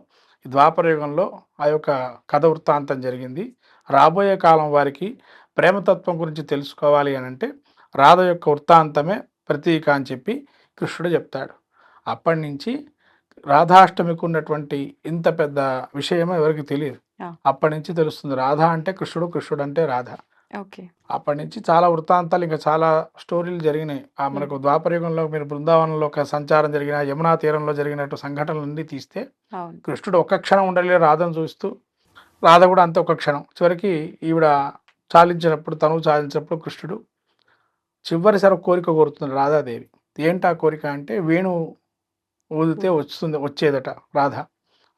ఈ ద్వాపర యుగంలో ఆ యొక్క కథ వృత్తాంతం జరిగింది. రాబోయే కాలం వారికి ప్రేమతత్వం గురించి తెలుసుకోవాలి అని అంటే రాధ యొక్క వృత్తాంతమే ప్రతీక అని చెప్పి కృష్ణుడు చెప్తాడు. అప్పటి నుంచి రాధాష్టమికి ఉన్నటువంటి ఇంత పెద్ద విషయం ఎవరికి తెలియదు. ఆ! అప్పటి నుంచి తెలుస్తుంది రాధ అంటే కృష్ణుడు, కృష్ణుడు అంటే రాధ. ఓకే. అప్పటి నుంచి చాలా వృత్తాంతాలు ఇంకా చాలా స్టోరీలు జరిగినాయి. హ్మ్. మనకు ద్వాపరయుగంలో మీరు బృందావనంలో ఒక సంచారం జరిగిన యమునా తీరంలో జరిగినట్టు సంఘటనలన్నీ తీస్తే అవును. కృష్ణుడు ఒక్క క్షణం ఉండలే రాధను చూస్తూ రాధ కూడా అంతే ఒక క్షణం. చివరికి ఈవిడ తనువు చాలించినప్పుడు కృష్ణుడు చివరిసారి ఒక కోరిక కోరుతుంది రాధాదేవి. ఏంటి ఆ కోరిక అంటే వేణువు ఊదితే వచ్చేదట రాధ.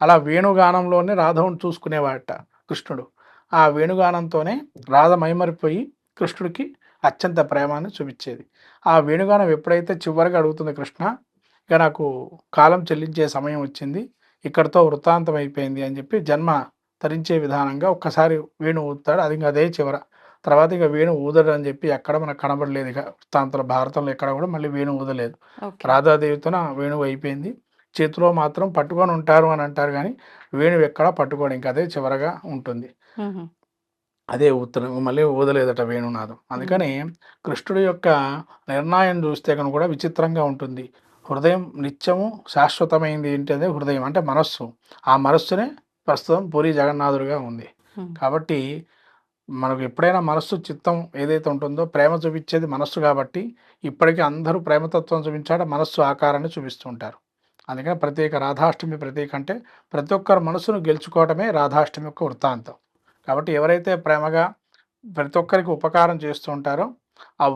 అలా వేణుగానంలోనే రాధవుని చూసుకునేవాడట కృష్ణుడు. ఆ వేణుగానంతోనే రాధ మైమరిపోయి కృష్ణుడికి అత్యంత ప్రేమాన్ని చూపించేది. ఆ వేణుగానం ఎప్పుడైతే చివరిగా అడుగుతుంది కృష్ణ, ఇక నాకు కాలం చెల్లించే సమయం వచ్చింది, ఇక్కడితో వృత్తాంతం అయిపోయింది అని చెప్పి జన్మ తరించే విధానంగా ఒక్కసారి వేణు ఊదుతాడు. అది ఇంకా అదే చివర. తర్వాత ఇక వేణు ఊదడు అని చెప్పి ఎక్కడ మనకు కనబడలేదు. ఇక వృత్తాంతంలో భారతంలో ఎక్కడ కూడా మళ్ళీ వేణు ఊదలేదు. రాధాదేవితోన వేణువు అయిపోయింది. చేతిలో మాత్రం పట్టుకొని ఉంటారు అని అంటారు, కానీ వేణువు ఎక్కడా పట్టుకోడు. ఇంకా అదే చివరగా ఉంటుంది. అదే ఉత్తరం మళ్ళీ ఊదలేదట వేణునాదం. అందుకని కృష్ణుడి యొక్క నిర్ణయం చూస్తే కనుక కూడా విచిత్రంగా ఉంటుంది. హృదయం నిత్యము శాశ్వతమైంది ఏంటి అదే హృదయం అంటే మనస్సు. ఆ మనస్సునే ప్రస్తుతం పూరి జగన్నాథుడిగా ఉంది. కాబట్టి మనకు ఎప్పుడైనా మనస్సు చిత్తం ఏదైతే ఉంటుందో ప్రేమ చూపించేది మనస్సు. కాబట్టి ఇప్పటికీ అందరూ ప్రేమతత్వం చూపించాడు మనస్సు ఆకారాన్ని చూపిస్తూ ఉంటారు. అందుకని ప్రత్యేక రాధాష్టమి ప్రతీక అంటే ప్రతి ఒక్కరి మనసును గెలుచుకోవటమే రాధాష్టమి యొక్క వృత్తాంతం. కాబట్టి ఎవరైతే ప్రేమగా ప్రతి ఒక్కరికి ఉపకారం చేస్తూ ఉంటారో ఆ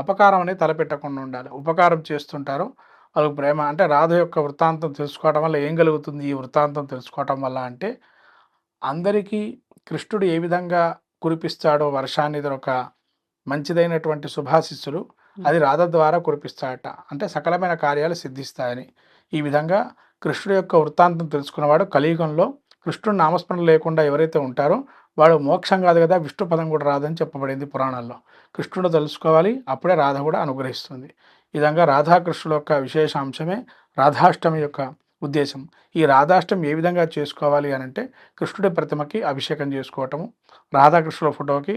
అపకారం అనేది తలపెట్టకుండా ఉండాలి. ఉపకారం చేస్తుంటారో వాళ్ళకి ప్రేమ. అంటే రాధ యొక్క వృత్తాంతం తెలుసుకోవటం వల్ల ఏం కలుగుతుంది? ఈ వృత్తాంతం తెలుసుకోవటం వల్ల అంటే అందరికీ కృష్ణుడు ఏ విధంగా కురిపిస్తాడో వర్షాన్ని, ఒక మంచిదైనటువంటి శుభాశిస్సులు అది రాధ ద్వారా కురిపిస్తాడట. అంటే సకలమైన కార్యాలు సిద్ధిస్తాయని. ఈ విధంగా కృష్ణుడు యొక్క వృత్తాంతం తెలుసుకున్నవాడు కలియుగంలో కృష్ణుడు నామస్మరణ లేకుండా ఎవరైతే ఉంటారో వాడు మోక్షం కాదు కదా, విష్ణు పదం కూడా రాదని చెప్పబడింది పురాణాల్లో. కృష్ణుడు తెలుసుకోవాలి, అప్పుడే రాధ కూడా అనుగ్రహిస్తుంది. ఈ విధంగా రాధాకృష్ణుల యొక్క విశేష అంశమే రాధాష్టమి యొక్క ఉద్దేశం. ఈ రాధాష్టమి ఏ విధంగా చేసుకోవాలి అని అంటే కృష్ణుడి ప్రతిమకి అభిషేకం చేసుకోవటము, రాధాకృష్ణుల ఫోటోకి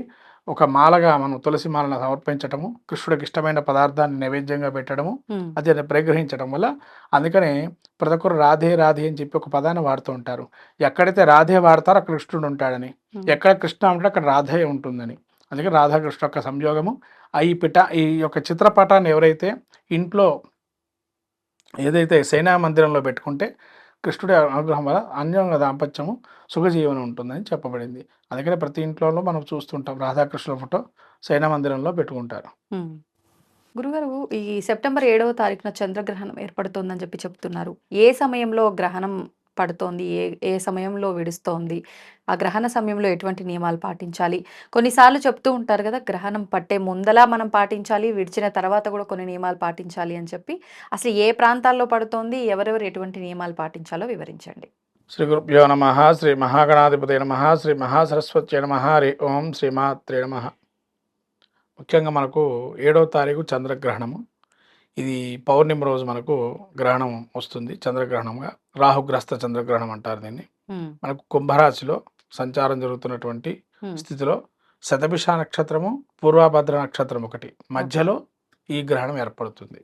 ఒక మాలగా మనం తులసి మాలను సమర్పించటము, కృష్ణుడికి ఇష్టమైన పదార్థాన్ని నైవేద్యంగా పెట్టడము, అది పరిగ్రహించడం వల్ల. అందుకనే ప్రతి ఒక్కరు రాధే రాధే అని చెప్పి ఒక పదాన్ని వాడుతూ ఉంటారు. ఎక్కడైతే రాధే వాడతారో అక్కడ కృష్ణుడు ఉంటాడని, ఎక్కడ కృష్ణ ఉంటే అక్కడ రాధే ఉంటుందని. అందుకే రాధాకృష్ణ యొక్క సంయోగము. ఈ యొక్క చిత్రపటాన్ని ఎవరైతే ఇంట్లో ఏదైతే సేనా మందిరంలో పెట్టుకుంటే కృష్ణుడి అనుగ్రహం వల్ల అన్యోన్య దాంపత్యము సుఖజీవనం ఉంటుందని చెప్పబడింది. అందుకనే ప్రతి ఇంట్లో మనం చూస్తుంటాం రాధాకృష్ణుల ఫోటో సేనా మందిరంలో పెట్టుకుంటారు. గురుగారు, ఈ సెప్టెంబర్ 7వ తారీఖున చంద్రగ్రహణం ఏర్పడుతోందని చెప్పి చెప్తున్నారు. ఏ సమయంలో గ్రహణం పడుతోంది? ఏ సమయంలో విడుస్తోంది? ఆ గ్రహణ సమయంలో ఎటువంటి నియమాలు పాటించాలి? కొన్నిసార్లు చెప్తూ ఉంటారు కదా, గ్రహణం పట్టే ముందలా మనం పాటించాలి, విడిచిన తర్వాత కూడా కొన్ని నియమాలు పాటించాలి అని చెప్పి. అసలు ఏ ప్రాంతాల్లో పడుతోంది, ఎవరెవరు ఎటువంటి నియమాలు పాటించాలో వివరించండి. శ్రీ గురుభ్యో నమః. శ్రీ మహాగణాధిపతయ నమః. శ్రీ మహాసరస్వత్యై నమః. హరి ఓం శ్రీమాత్రే నమః. ముఖ్యంగా మనకు 7వ తారీఖు చంద్రగ్రహణము. ఇది పౌర్ణమి రోజు మనకు గ్రహణం వస్తుంది చంద్రగ్రహణంగా. రాహుగ్రస్త చంద్రగ్రహణం అంటారు దీన్ని. మనకు కుంభరాశిలో సంచారం జరుగుతున్నటువంటి స్థితిలో శతభిష నక్షత్రము, పూర్వభద్ర నక్షత్రం ఒకటి మధ్యలో ఈ గ్రహణం ఏర్పడుతుంది.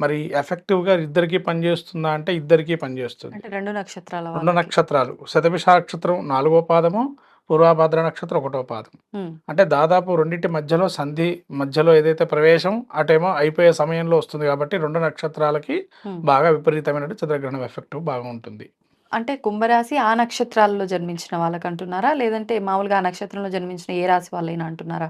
మరి ఎఫెక్టివ్గా ఇద్దరికి పనిచేస్తుందా అంటే ఇద్దరికి పనిచేస్తుంది. రెండు నక్షత్రాలు శతభిష నక్షత్రం 4వ పాదము, పూర్వభద్ర నక్షత్రం 1వ పాదం. అంటే దాదాపు రెండింటి మధ్యలో సంధి మధ్యలో ఏదైతే ప్రవేశం అటేమో అయిపోయే సమయంలో వస్తుంది. కాబట్టి రెండు నక్షత్రాలకి బాగా విపరీతమైన చంద్రగ్రహణం ఎఫెక్ట్ బాగా ఉంటుంది. అంటే కుంభరాశి ఆ నక్షత్రాల్లో జన్మించిన వాళ్ళకి అంటున్నారా, లేదంటే మామూలుగా ఆ నక్షత్రంలో జన్మించిన ఏ రాశి వాళ్ళైనా అంటున్నారా?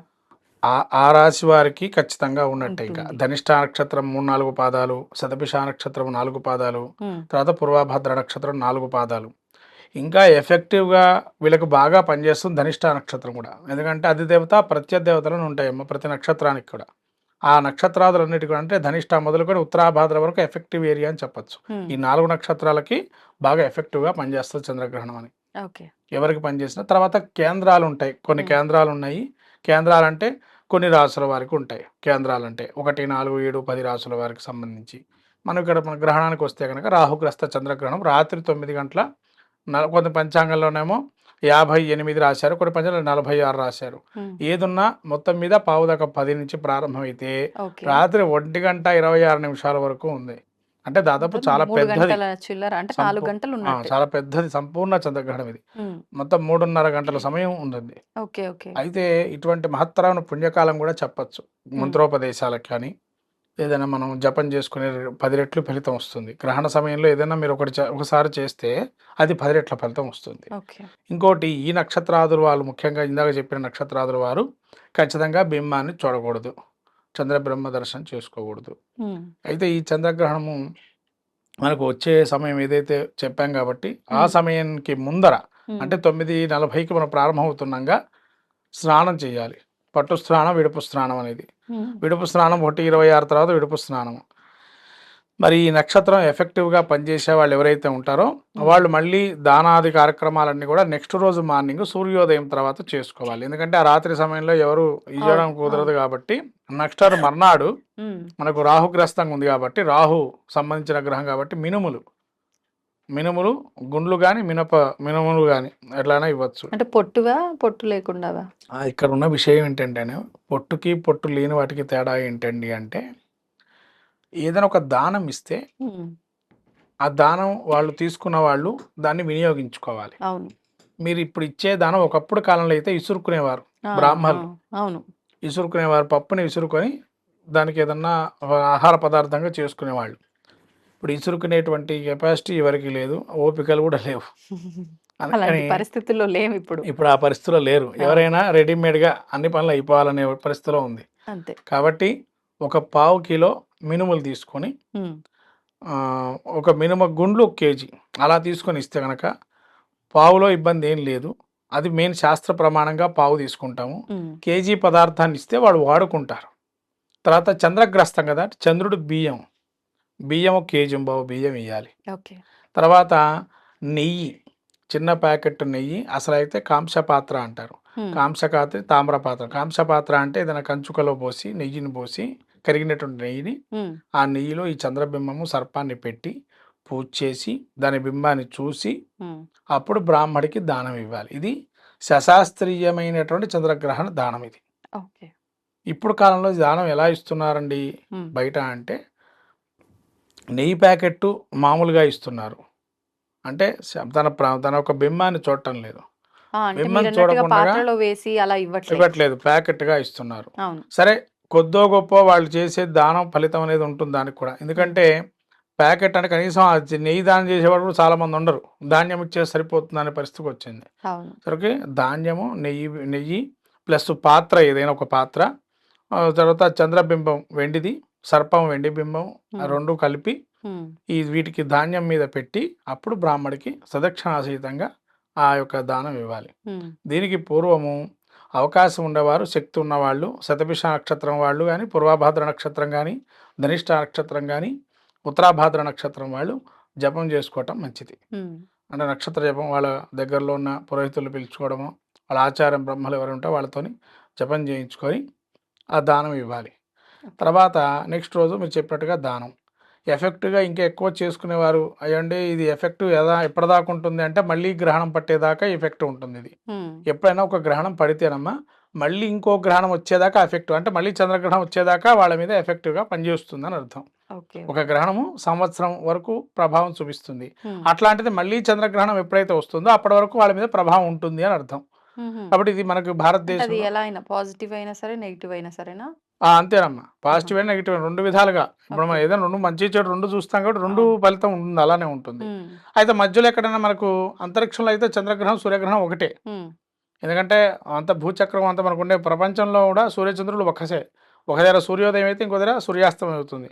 ఆ రాశి వారికి ఖచ్చితంగా ఉన్నట్టే. ఇంకా ధనిష్ట నక్షత్రం 3-4 పాదాలు, శతభిష నక్షత్రం 4 పాదాలు, తర్వాత పూర్వభద్ర నక్షత్రం 4 పాదాలు. ఇంకా ఎఫెక్టివ్గా వీళ్ళకి బాగా పనిచేస్తుంది ధనిష్ట నక్షత్రం కూడా. ఎందుకంటే అధిదేవత ప్రత్యదేవతలను ఉంటాయేమో ప్రతి నక్షత్రానికి కూడా. ఆ నక్షత్రాదులన్నిటి కూడా అంటే ధనిష్ట మొదలుకొని ఉత్తరాభాద్ర వరకు ఎఫెక్టివ్ ఏరియా అని చెప్పచ్చు. ఈ 4 నక్షత్రాలకి బాగా ఎఫెక్టివ్గా పనిచేస్తుంది చంద్రగ్రహణం అని. ఎవరికి పనిచేసిన తర్వాత కేంద్రాలు ఉంటాయి. కొన్ని కేంద్రాలు ఉన్నాయి. కేంద్రాలు అంటే కొన్ని రాసుల వారికి ఉంటాయి. కేంద్రాలు అంటే 1, 4, 7, 10 రాసుల వారికి సంబంధించి. మనం ఇక్కడ మన గ్రహణానికి వస్తే కనుక రాహుగ్రస్త చంద్రగ్రహణం రాత్రి 9 గంటల కొంత పంచాంగంలోనేమో 58 రాశారు, కొన్ని పంచాంగంలో 46 రాశారు. ఏదున్నా మొత్తం మీద పావుదాకా 10 నుంచి ప్రారంభమైతే రాత్రి 1:26 వరకు ఉంది. అంటే దాదాపు చాలా పెద్దది, చాలా పెద్దది సంపూర్ణ చంద్రగ్రహణం ఇది. మొత్తం 3:30 గంటల సమయం ఉంటుంది. అయితే ఇటువంటి మహత్తరమైన పుణ్యకాలం కూడా చెప్పచ్చు. మంత్రోపదేశాలకు కానీ ఏదైనా మనం జపం చేసుకునే 10 రెట్లు ఫలితం వస్తుంది. గ్రహణ సమయంలో ఏదైనా మీరు ఒకసారి చేస్తే అది 10 రెట్ల ఫలితం వస్తుంది. ఓకే. ఇంకోటి ఈ నక్షత్రాదులు వాళ్ళు ముఖ్యంగా ఇందాక చెప్పిన నక్షత్రాదుల వారు ఖచ్చితంగా బింబాన్ని చూడకూడదు. చంద్రబ్రహ్మ దర్శనం చేసుకోకూడదు. అయితే ఈ చంద్రగ్రహణము మనకు వచ్చే సమయం ఏదైతే చెప్పాం కాబట్టి ఆ సమయానికి ముందర అంటే 9:40కి మనం ప్రారంభమవుతున్నాగా స్నానం చేయాలి. పట్టు స్నానం, విడుపు స్నానం అనేది. విడుపు స్నానం 1:26 తర్వాత విడుపు స్నానం. మరి ఈ నక్షత్రం ఎఫెక్టివ్గా పనిచేసే వాళ్ళు ఎవరైతే ఉంటారో వాళ్ళు మళ్ళీ దానాది కార్యక్రమాలన్నీ కూడా నెక్స్ట్ రోజు మార్నింగ్ సూర్యోదయం తర్వాత చేసుకోవాలి. ఎందుకంటే ఆ రాత్రి సమయంలో ఎవరు ఇవ్వడం కుదరదు కాబట్టి నెక్స్ట్ మర్నాడు మనకు రాహుగ్రస్తంగా ఉంది కాబట్టి రాహు సంబంధించిన గ్రహం కాబట్టి మినుములు గుండ్లు కానీ మినుములు కానీ ఎట్లయినా ఇవ్వచ్చు. అంటే పొట్టు లేకుండా ఇక్కడ ఉన్న విషయం ఏంటంటే పొట్టుకి పొట్టు లేని వాటికి తేడా ఏంటండి అంటే ఏదైనా ఒక దానం ఇస్తే ఆ దానం వాళ్ళు తీసుకున్న వాళ్ళు దాన్ని వినియోగించుకోవాలి. అవును. మీరు ఇప్పుడు ఇచ్చే దానం ఒకప్పుడు కాలంలో అయితే ఇసురుకునేవారు బ్రాహ్మణులు. అవును. ఇసురుకునేవారు, పప్పుని విసురుకొని దానికి ఏదన్నా ఆహార పదార్థంగా చేసుకునేవాళ్ళు. ఇప్పుడు ఇసురుకునేటువంటి కెపాసిటీ ఎవరికి లేదు, ఓపికలు కూడా లేవు. పరిస్థితుల్లో లేవు ఇప్పుడు ఆ పరిస్థితిలో లేరు. ఎవరైనా రెడీమేడ్గా అన్ని పనులు అయిపోవాలనే పరిస్థితిలో ఉంది. అంతే. కాబట్టి ఒక 1/4 కిలో మినుములు తీసుకొని ఒక మినుమ గుండ్లు 1 కేజీ అలా తీసుకొని ఇస్తే కనుక పావులో ఇబ్బంది ఏం లేదు. అది మెయిన్ శాస్త్ర ప్రమాణంగా పావు తీసుకుంటాము. కేజీ పదార్థాన్ని ఇస్తే వాడు వాడుకుంటారు. తర్వాత చంద్రగ్రస్తం కదా, చంద్రుడు బియ్యం 1 కేజీ బియ్యం ఇవ్వాలి. తర్వాత నెయ్యి, చిన్న ప్యాకెట్ నెయ్యి, అసలు అయితే కాంసపాత్ర అంటారు. కాంసకాత్రి తామ్రపాత్ర. కాంసపాత్ర అంటే ఏదైనా కంచుకలో పోసి నెయ్యిని పోసి కరిగినటువంటి నెయ్యిని ఆ నెయ్యిలో ఈ చంద్రబింబము సర్పాన్ని పెట్టి పూజ చేసి దాని బింబాన్ని చూసి అప్పుడు బ్రాహ్మడికి దానం ఇవ్వాలి. ఇది శశాస్త్రీయమైనటువంటి చంద్రగ్రహణ దానం. ఇది ఇప్పుడు కాలంలో దానం ఎలా ఇస్తున్నారండి బయట అంటే నెయ్యి ప్యాకెట్టు మామూలుగా ఇస్తున్నారు. అంటే తన ఒక బింబాన్ని చూడటం లేదు, బింబం చూడకుండా ఇవ్వట్లేదు, ప్యాకెట్గా ఇస్తున్నారు. సరే కొద్దో గొప్ప వాళ్ళు చేసే దానం ఫలితం అనేది ఉంటుంది దానికి కూడా. ఎందుకంటే ప్యాకెట్ అంటే కనీసం నెయ్యి దానం చేసేవాడు కూడా చాలా మంది ఉండరు. ధాన్యం ఇచ్చే సరిపోతుంది అనే పరిస్థితికి వచ్చింది. సరికి ధాన్యము నెయ్యి ప్లస్ పాత్ర, ఏదైనా ఒక పాత్ర, తర్వాత చంద్రబింబం వెండిది, సర్పం వెండి బింబం, రెండు కలిపి వీటికి ధాన్యం మీద పెట్టి అప్పుడు బ్రాహ్మడికి సదక్షిణాసహితంగా ఆ యొక్క దానం ఇవ్వాలి. దీనికి పూర్వము అవకాశం ఉండేవారు, శక్తి ఉన్నవాళ్ళు, శతభిష నక్షత్రం వాళ్ళు కానీ, పూర్వభాద్ర నక్షత్రం కానీ, ధనిష్ట నక్షత్రం కానీ, ఉత్తరాభాద్ర నక్షత్రం వాళ్ళు జపం చేసుకోవటం మంచిది. అంటే నక్షత్ర జపం వాళ్ళ దగ్గరలో ఉన్న పురోహితులు పిలుచుకోవడము, వాళ్ళ ఆచార్యం బ్రహ్మలు ఎవరు ఉంటే వాళ్ళతోని జపం చేయించుకొని ఆ దానం ఇవ్వాలి. తర్వాత నెక్స్ట్ రోజు మీరు చెప్పినట్టుగా దానం ఎఫెక్ట్గా ఇంకా ఎక్కువ చేసుకునేవారు అయ్యండి. ఇది ఎఫెక్టివ్ ఎప్పటిదాకా ఉంటుంది అంటే మళ్ళీ గ్రహణం పట్టేదాకా ఎఫెక్ట్ ఉంటుంది. ఇది ఎప్పుడైనా ఒక గ్రహణం పడితేనమ్మా మళ్ళీ ఇంకో గ్రహణం వచ్చేదాకా ఎఫెక్టివ్, అంటే మళ్ళీ చంద్రగ్రహణం వచ్చేదాకా వాళ్ళ మీద ఎఫెక్టివ్గా పనిచేస్తుంది అని అర్థం. ఒక గ్రహణము సంవత్సరం వరకు ప్రభావం చూపిస్తుంది. అట్లాంటిది మళ్ళీ చంద్రగ్రహణం ఎప్పుడైతే వస్తుందో అప్పటి వరకు వాళ్ళ మీద ప్రభావం ఉంటుంది అని అర్థం. కాబట్టి ఇది మనకు భారతదేశం ఎలా అయినా పాజిటివ్ అయినా సరే నెగిటివ్ అయినా సరేనా అంతేనమ్మా. పాజిటివ్ అయినా నెగిటివ్ అయినా రెండు విధాలుగా. ఇప్పుడు మనం ఏదైనా రెండు మంచి చెడు రెండు చూస్తాం కాబట్టి రెండు ఫలితం ఉంటుంది, అలానే ఉంటుంది. అయితే మధ్యలో ఎక్కడైనా మనకు అంతరిక్షంలో అయితే చంద్రగ్రహం సూర్యగ్రహం ఒకటే. ఎందుకంటే అంత భూచక్రం అంతా మనకు ఉండే ప్రపంచంలో కూడా సూర్యచంద్రులు ఒక దగ్గర సూర్యోదయం అయితే ఇంకో దగ్గర సూర్యాస్తమయం అవుతుంది.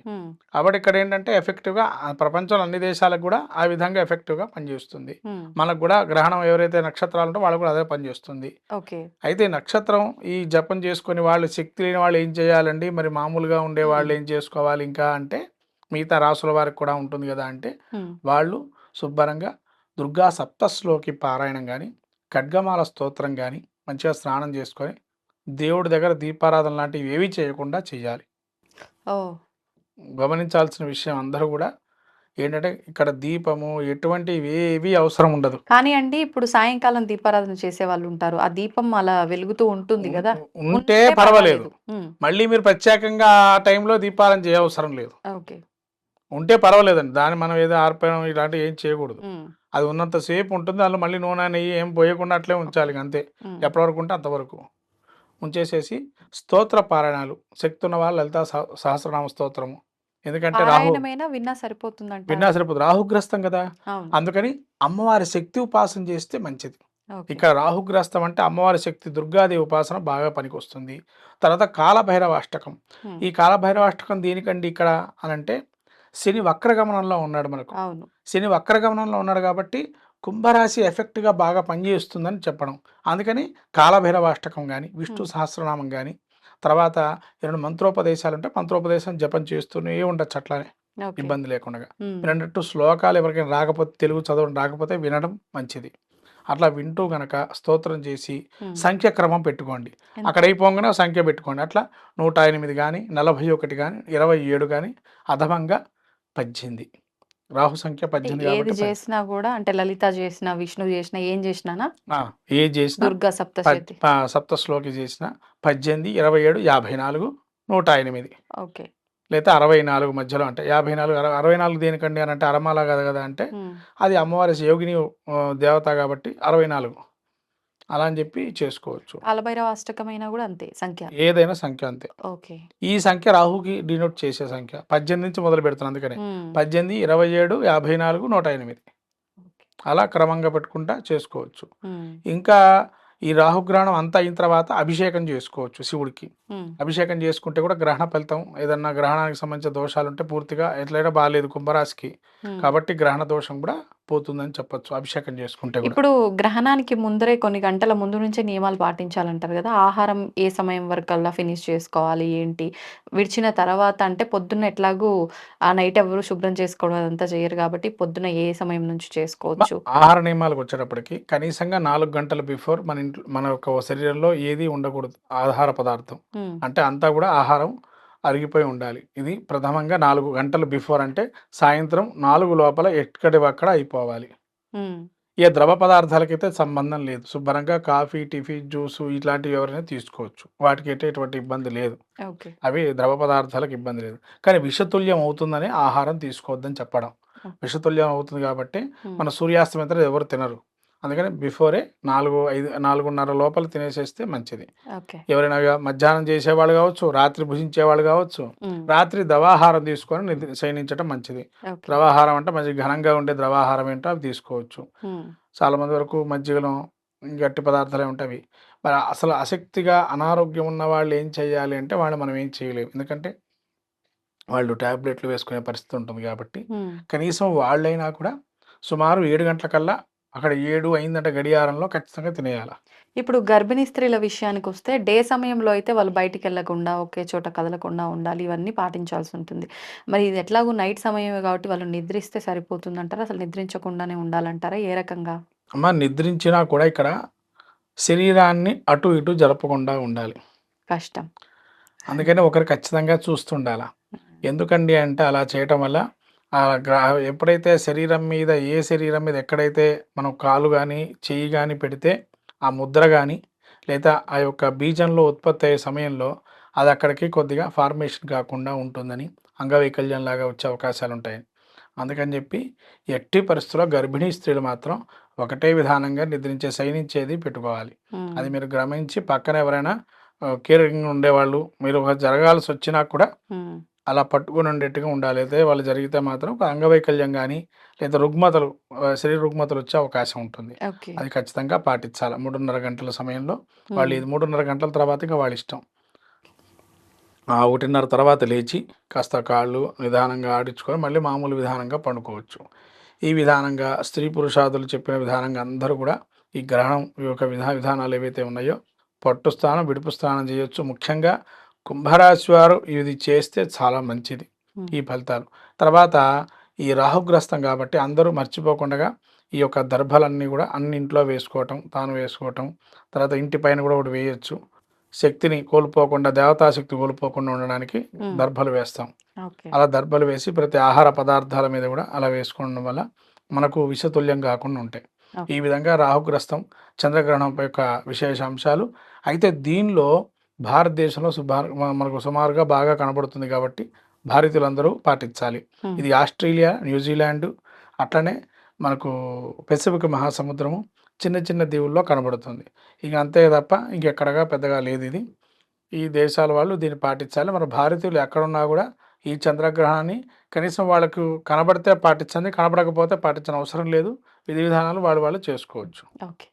కాబట్టి ఇక్కడ ఏంటంటే ఎఫెక్టివ్గా ప్రపంచంలో అన్ని దేశాలకు కూడా ఆ విధంగా ఎఫెక్టివ్గా పనిచేస్తుంది. మనకు కూడా గ్రహణం ఎవరైతే నక్షత్రాలు ఉంటే వాళ్ళకు కూడా అదే పనిచేస్తుంది. అయితే నక్షత్రం ఈ జపం చేసుకుని వాళ్ళు శక్తి లేని వాళ్ళు ఏం చేయాలండి, మరి మామూలుగా ఉండే వాళ్ళు ఏం చేసుకోవాలి ఇంకా అంటే మిగతా రాసుల వారికి కూడా ఉంటుంది కదా అంటే వాళ్ళు శుభ్రంగా దుర్గా సప్తశ్లోకి పారాయణం కానీ, ఖడ్గమాల స్తోత్రం కానీ మంచిగా స్నానం చేసుకొని దేవుడి దగ్గర దీపారాధన లాంటివి ఏవి చేయకుండా చేయాలి. గమనించాల్సిన విషయం అందరూ కూడా ఏంటంటే ఇక్కడ దీపము ఎటువంటివి ఏవి అవసరం ఉండదు. కానీ అండి ఇప్పుడు సాయంకాలం దీపారాధన చేసే వాళ్ళు ఉంటారు, ఆ దీపం అలా వెలుగుతూ ఉంటుంది కదా, ఉంటే పర్వాలేదు. మళ్ళీ మీరు ప్రత్యేకంగా ఆ టైంలో దీపారాధన చేయవసరం లేదు. ఉంటే పర్వాలేదండి. దాన్ని మనం ఏదో ఆర్పడం ఇలాంటివి ఏం చేయకూడదు. అది ఉన్నంతసేపు ఉంటుంది. అందులో మళ్ళీ నూనె నెయ్యి ఏం పోయకుండా అట్లే ఉంచాలి అంతే. ఎప్పటి వరకు ఉంటే అంతవరకు. ఉంచేసేసి స్తోత్ర పారాయణాలు శక్తి ఉన్న వాళ్ళు లలితా సహస్రనామ స్తోత్రము, ఎందుకంటే పారాయణమైనా విన్నా సరిపోతుందంట. విన్నా సరిపోతుంది, రాహుగ్రస్తం కదా, అవును. అందుకని అమ్మవారి శక్తి ఉపాసన చేస్తే మంచిది. ఓకే. ఇక్కడ రాహుగ్రస్తం అంటే అమ్మవారి శక్తి దుర్గాదేవి ఉపాసన బాగా పనికొస్తుంది. తర్వాత కాలభైరవ అష్టకం. హ్మ్. ఈ కాలభైరవ అష్టకం దేనికండి ఇక్కడ అనంటే శని వక్రగమనంలో ఉన్నాడు మనకు. అవును. శని వక్రగమనంలో ఉన్నాడు కాబట్టి కుంభరాశి ఎఫెక్ట్గా బాగా పనిచేస్తుందని చెప్పడం. అందుకని కాలభైరవ అష్టకం కానీ, విష్ణు సహస్రనామం కానీ, తర్వాత 2 మంత్రోపదేశాలు ఉంటే మంత్రోపదేశం జపం చేస్తూనే ఉండొచ్చు అట్లానే ఓకే. ఇబ్బంది లేకుండా. హ్మ్. మీరు అన్నట్టు శ్లోకాలు ఎవరికైనా రాకపోతే, తెలుగు చదవడం రాకపోతే వినడం మంచిది. అట్లా వింటూ గనక స్తోత్రం చేసి హ్మ్. సంఖ్య క్రమం పెట్టుకోండి. ఎంత? అక్కడ అయిపోగానే సంఖ్య పెట్టుకోండి. అట్లా 108 కానీ, 41 కానీ, 27 కానీ, అధమంగా 18. రాహు సంఖ్య 18 ఏది కాబట్టి చేసినా కూడా అంటే లలిత చేసినా, విష్ణు చేసినా, ఏం చేసినానా ఏ చేసినా దుర్గా సప్తశతి. సప్తశ్లోకి చేసిన 18, 27, 54, 108 ఓకే. లేదా 64 మధ్యలో అంటే 54, 64 దేనికండి అని అంటే అరమాల కదా కదా అంటే హ్మ్. అది అమ్మవారి యోగిని దేవత కాబట్టి 64 అలా అని చెప్పి చేసుకోవచ్చు. కాలభైరవ అష్టకమైనా కూడా అంతే సంఖ్య. ఏదైనా సంఖ్య అంతే. ఓకే. ఈ సంఖ్య రాహుకి డినోట్ చేసే సంఖ్య 18 నుంచి మొదలు పెడుతున్నాను, అందుకనే హ్మ్. 18, 27, 54, 108 ఓకే. అలా క్రమంగా పెట్టుకుంటా చేసుకోవచ్చు. హ్మ్. ఇంకా ఈ రాహుగ్రహణం అంతా అయిన తర్వాత అభిషేకం చేసుకోవచ్చు శివుడికి. హ్మ్. అభిషేకం చేసుకుంటే కూడా గ్రహణ ఫలితం ఏదన్నా గ్రహణానికి సంబంధించిన దోషాలు ఉంటే పూర్తిగా ఎట్లయినా బాగాలేదు కుంభరాశికి, హ్మ్. కాబట్టి గ్రహణ దోషం కూడా పోతుందని చెప్పొచ్చు అభిషేకం చేసుకుంటే కూడా. ఇప్పుడు గ్రహణానికి ముందరే కొన్ని గంటల ముందు నుంచే నియమాలు పాటించాలంటారు కదా! ఆహారం ఏ సమయం వరకల్లా ఫినిష్ చేసుకోవాలి ఏంటి? విడిచిన తర్వాత అంటే పొద్దున్న ఎట్లాగూ ఆ నైట్ ఎవరు శుభ్రం చేసుకోవడం అదంతా చేయరు కాబట్టి పొద్దున ఏ సమయం నుంచి చేసుకోవచ్చు? ఆహార నియమాలకు వచ్చేటప్పటికి కనీసంగా 4 గంటల బిఫోర్ మన ఇంట్లో మన యొక్క శరీరంలో ఏది ఉండకూడదు ఆహార పదార్థం. హ్మ్. అంటే అంతా కూడా ఆహారం అరిగిపోయి ఉండాలి. ఇది ప్రథమంగా 4 గంటలు బిఫోర్ అంటే సాయంత్రం 4 లోపల ఎక్కడివక్కడ అయిపోవాలి. హ్మ్. ఏ ద్రవ పదార్థాలకైతే సంబంధం లేదు. శుభ్రంగా కాఫీ, టిఫీ, జ్యూసు ఇట్లాంటివి ఎవరైనా తీసుకోవచ్చు. వాటికైతే ఎటువంటి ఇబ్బంది లేదు. ఓకే. అవి ద్రవ పదార్థాలకు ఇబ్బంది లేదు. కానీ విషతుల్యం అవుతుందని ఆహారం తీసుకోవద్దని చెప్పడం. ఓకే. విషతుల్యం అవుతుంది కాబట్టి హ్మ్. మన సూర్యాస్తమయం తర్వాత ఎవరు తినరు. అందుకని బిఫోరే 4:30 లోపల తినేసేస్తే మంచిది. ఓకే. ఎవరైనా మధ్యాహ్నం చేసేవాళ్ళు కావచ్చు, రాత్రి భుజించేవాళ్ళు కావచ్చు, హ్మ్. రాత్రి ద్రవాహారం తీసుకొని శయనించడం మంచిది. ఓకే. ద్రవాహారం అంటే మంచి ఘనంగా ఉండే ద్రవాహారం ఏంటో అవి తీసుకోవచ్చు. హ్మ్. చాలామంది వరకు మజ్జిగలో గట్టి పదార్థాలే ఉంటాయి. మరి అసలు ఆసక్తిగా అనారోగ్యం ఉన్న వాళ్ళు ఏం చేయాలి అంటే వాళ్ళు మనం ఏం చేయలేము. ఎందుకంటే వాళ్ళు టాబ్లెట్లు వేసుకునే పరిస్థితి ఉంటుంది కాబట్టి హ్మ్. కనీసం వాళ్ళైనా కూడా సుమారు 7 గంటలకల్లా అక్కడ 7 అయిందంటే గడియారంలో ఖచ్చితంగా తినేయాలి. ఇప్పుడు గర్భిణీ స్త్రీల విషయానికొస్తే డే సమయంలో అయితే వాళ్ళు బయటికెళ్ళకుండా, ఒకే చోట కదలకుండా ఉండాలి. ఇవన్నీ పాటించాల్సుంటుంది. మరి ఇది ఎట్లాగో నైట్ సమయమే కాబట్టి వాళ్ళు నిద్రిస్తే సరిపోతుందంటారా? అసలు నిద్రించకుండానే ఉండాలంటారా? ఏ రకంగా? అమ్మ నిద్రించినా కూడా ఇక్కడ శరీరాన్ని అటు ఇటు జరపకుండా ఉండాలి. కష్టం. అందుకని ఒకరు ఖచ్చితంగా చూస్తుండాల. ఎందుకండి అంటే అలా చేయటం వల్ల ఎప్పుడైతే శరీరం మీద ఎక్కడైతే మనం కాలు కానీ చెయ్యి కానీ పెడితే ఆ ముద్ర కానీ లేదా ఆ యొక్క బీజంలో ఉత్పత్తి అయ్యే సమయంలో అది అక్కడికి కొద్దిగా ఫార్మేషన్ కాకుండా ఉంటుందని, అంగవైకల్యంలాగా వచ్చే అవకాశాలు ఉంటాయి. అందుకని చెప్పి ఎట్టి పరిస్థితుల్లో గర్భిణీ స్త్రీలు మాత్రం ఒకటే విధానంగా శయనించేది పెట్టుకోవాలి. హ్మ్. అది మీరు గమనించి పక్కన ఎవరైనా కేరింగ్ ఉండేవాళ్ళు మీరు జరగాల్సి వచ్చినా కూడా హ్మ్. అలా పట్టుకొని ఉండేట్టుగా ఉండాలి. అయితే వాళ్ళు జరిగితే మాత్రం ఒక అంగవైకల్యం కానీ లేదా శరీర రుగ్మతలు వచ్చే అవకాశం ఉంటుంది. ఓకే. అది ఖచ్చితంగా పాటించాలి. 3:30 గంటల సమయంలో వాళ్ళు హ్మ్. ఇది 3:30 గంటల తర్వాత ఇంకా వాళ్ళ ఇష్టం. 1:30 తర్వాత లేచి కాస్త కాళ్ళు నిదానంగా ఆడించుకొని మళ్ళీ మామూలు విధానంగా పండుకోవచ్చు. ఈ విధానంగా స్త్రీ పురుషాదులు చెప్పిన విధానంగా అందరూ కూడా ఈ గ్రహణం ఈ యొక్క విధానాలు ఏవైతే ఉన్నాయో పట్టు స్నానం, విడుపు స్నానం చేయొచ్చు. ముఖ్యంగా కుంభరాశి వారు ఇది చేస్తే చాలా మంచిది హ్మ్. ఈ ఫలితాలు. తర్వాత ఈ రాహుగ్రస్తం కాబట్టి అందరూ మర్చిపోకుండా ఈ యొక్క దర్భలన్నీ కూడా అన్నింట్లో వేసుకోవటం, తాను వేసుకోవటం, తర్వాత ఇంటి పైన కూడా ఒకటి వేయొచ్చు. శక్తిని కోల్పోకుండా, దేవతాశక్తి కోల్పోకుండా ఉండడానికి హ్మ్. దర్భలు వేస్తాం. ఓకే. అలా దర్భలు వేసి ప్రతి ఆహార పదార్థాల మీద కూడా అలా వేసుకోవడం వల్ల మనకు విషతుల్యం కాకుండా ఉంటాయి. ఓకే. ఈ విధంగా రాహుగ్రస్తం, చంద్రగ్రహణం యొక్క విశేషాంశాలు. అయితే దీనిలో భారతదేశంలో మనకు సుమారుగా బాగా కనబడుతుంది కాబట్టి భారతీయులందరూ పాటించాలి. హ్మ్. ఇది ఆస్ట్రేలియా, న్యూజిలాండ్ అట్లనే మనకు పెసిఫిక్ మహాసముద్రము, చిన్న చిన్న దీవుల్లో కనబడుతుంది. ఇక అంతే తప్ప ఇంకెక్కడగా పెద్దగా లేదు ఇది. ఈ దేశాల వాళ్ళు దీన్ని పాటించాలి. మన భారతీయులు ఎక్కడున్నా కూడా ఈ చంద్రగ్రహణాన్ని కనీసం వాళ్ళకు కనబడితే పాటించండి, కనబడకపోతే పాటించని అవసరం లేదు. విధి విధానాలు వాళ్ళు చేసుకోవచ్చు. ఓకే,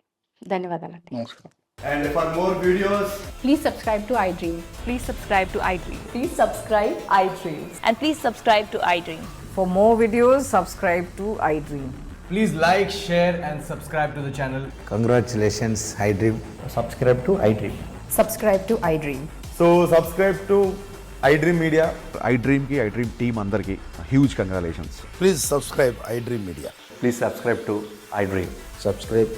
ధన్యవాదాలండి. నమస్కారం. And for more videos, Please subscribe to iDream. Please subscribe to iDream. Please subscribe iDream. And please subscribe to iDream. For more videos, subscribe to iDream. please like, share, and subscribe to the channel. Congratulations, iDream. Subscribe to iDream. Subscribe to iDream. So subscribe to iDream Media. iDream ki iDream team అందరికి huge congratulations. Please subscribe iDream Media. Please subscribe to iDream. Subscribe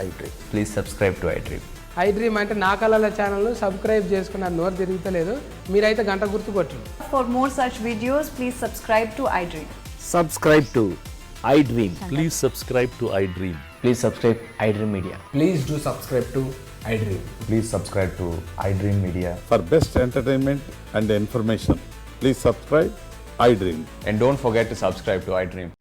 iDream. Please subscribe to iDream. iDream అంటే నా కళల channel subscribe చేసుకున్న నోరు తిరుగుతలేదు, మీరైతే గంట గుర్తు కొట్టండి. For more such videos, please subscribe to iDream. Subscribe to iDream. Please subscribe to iDream. Please subscribe iDream Media. Please do subscribe to iDream. Please subscribe to iDream Media. For best entertainment and information, please subscribe iDream. And don't forget to subscribe to iDream.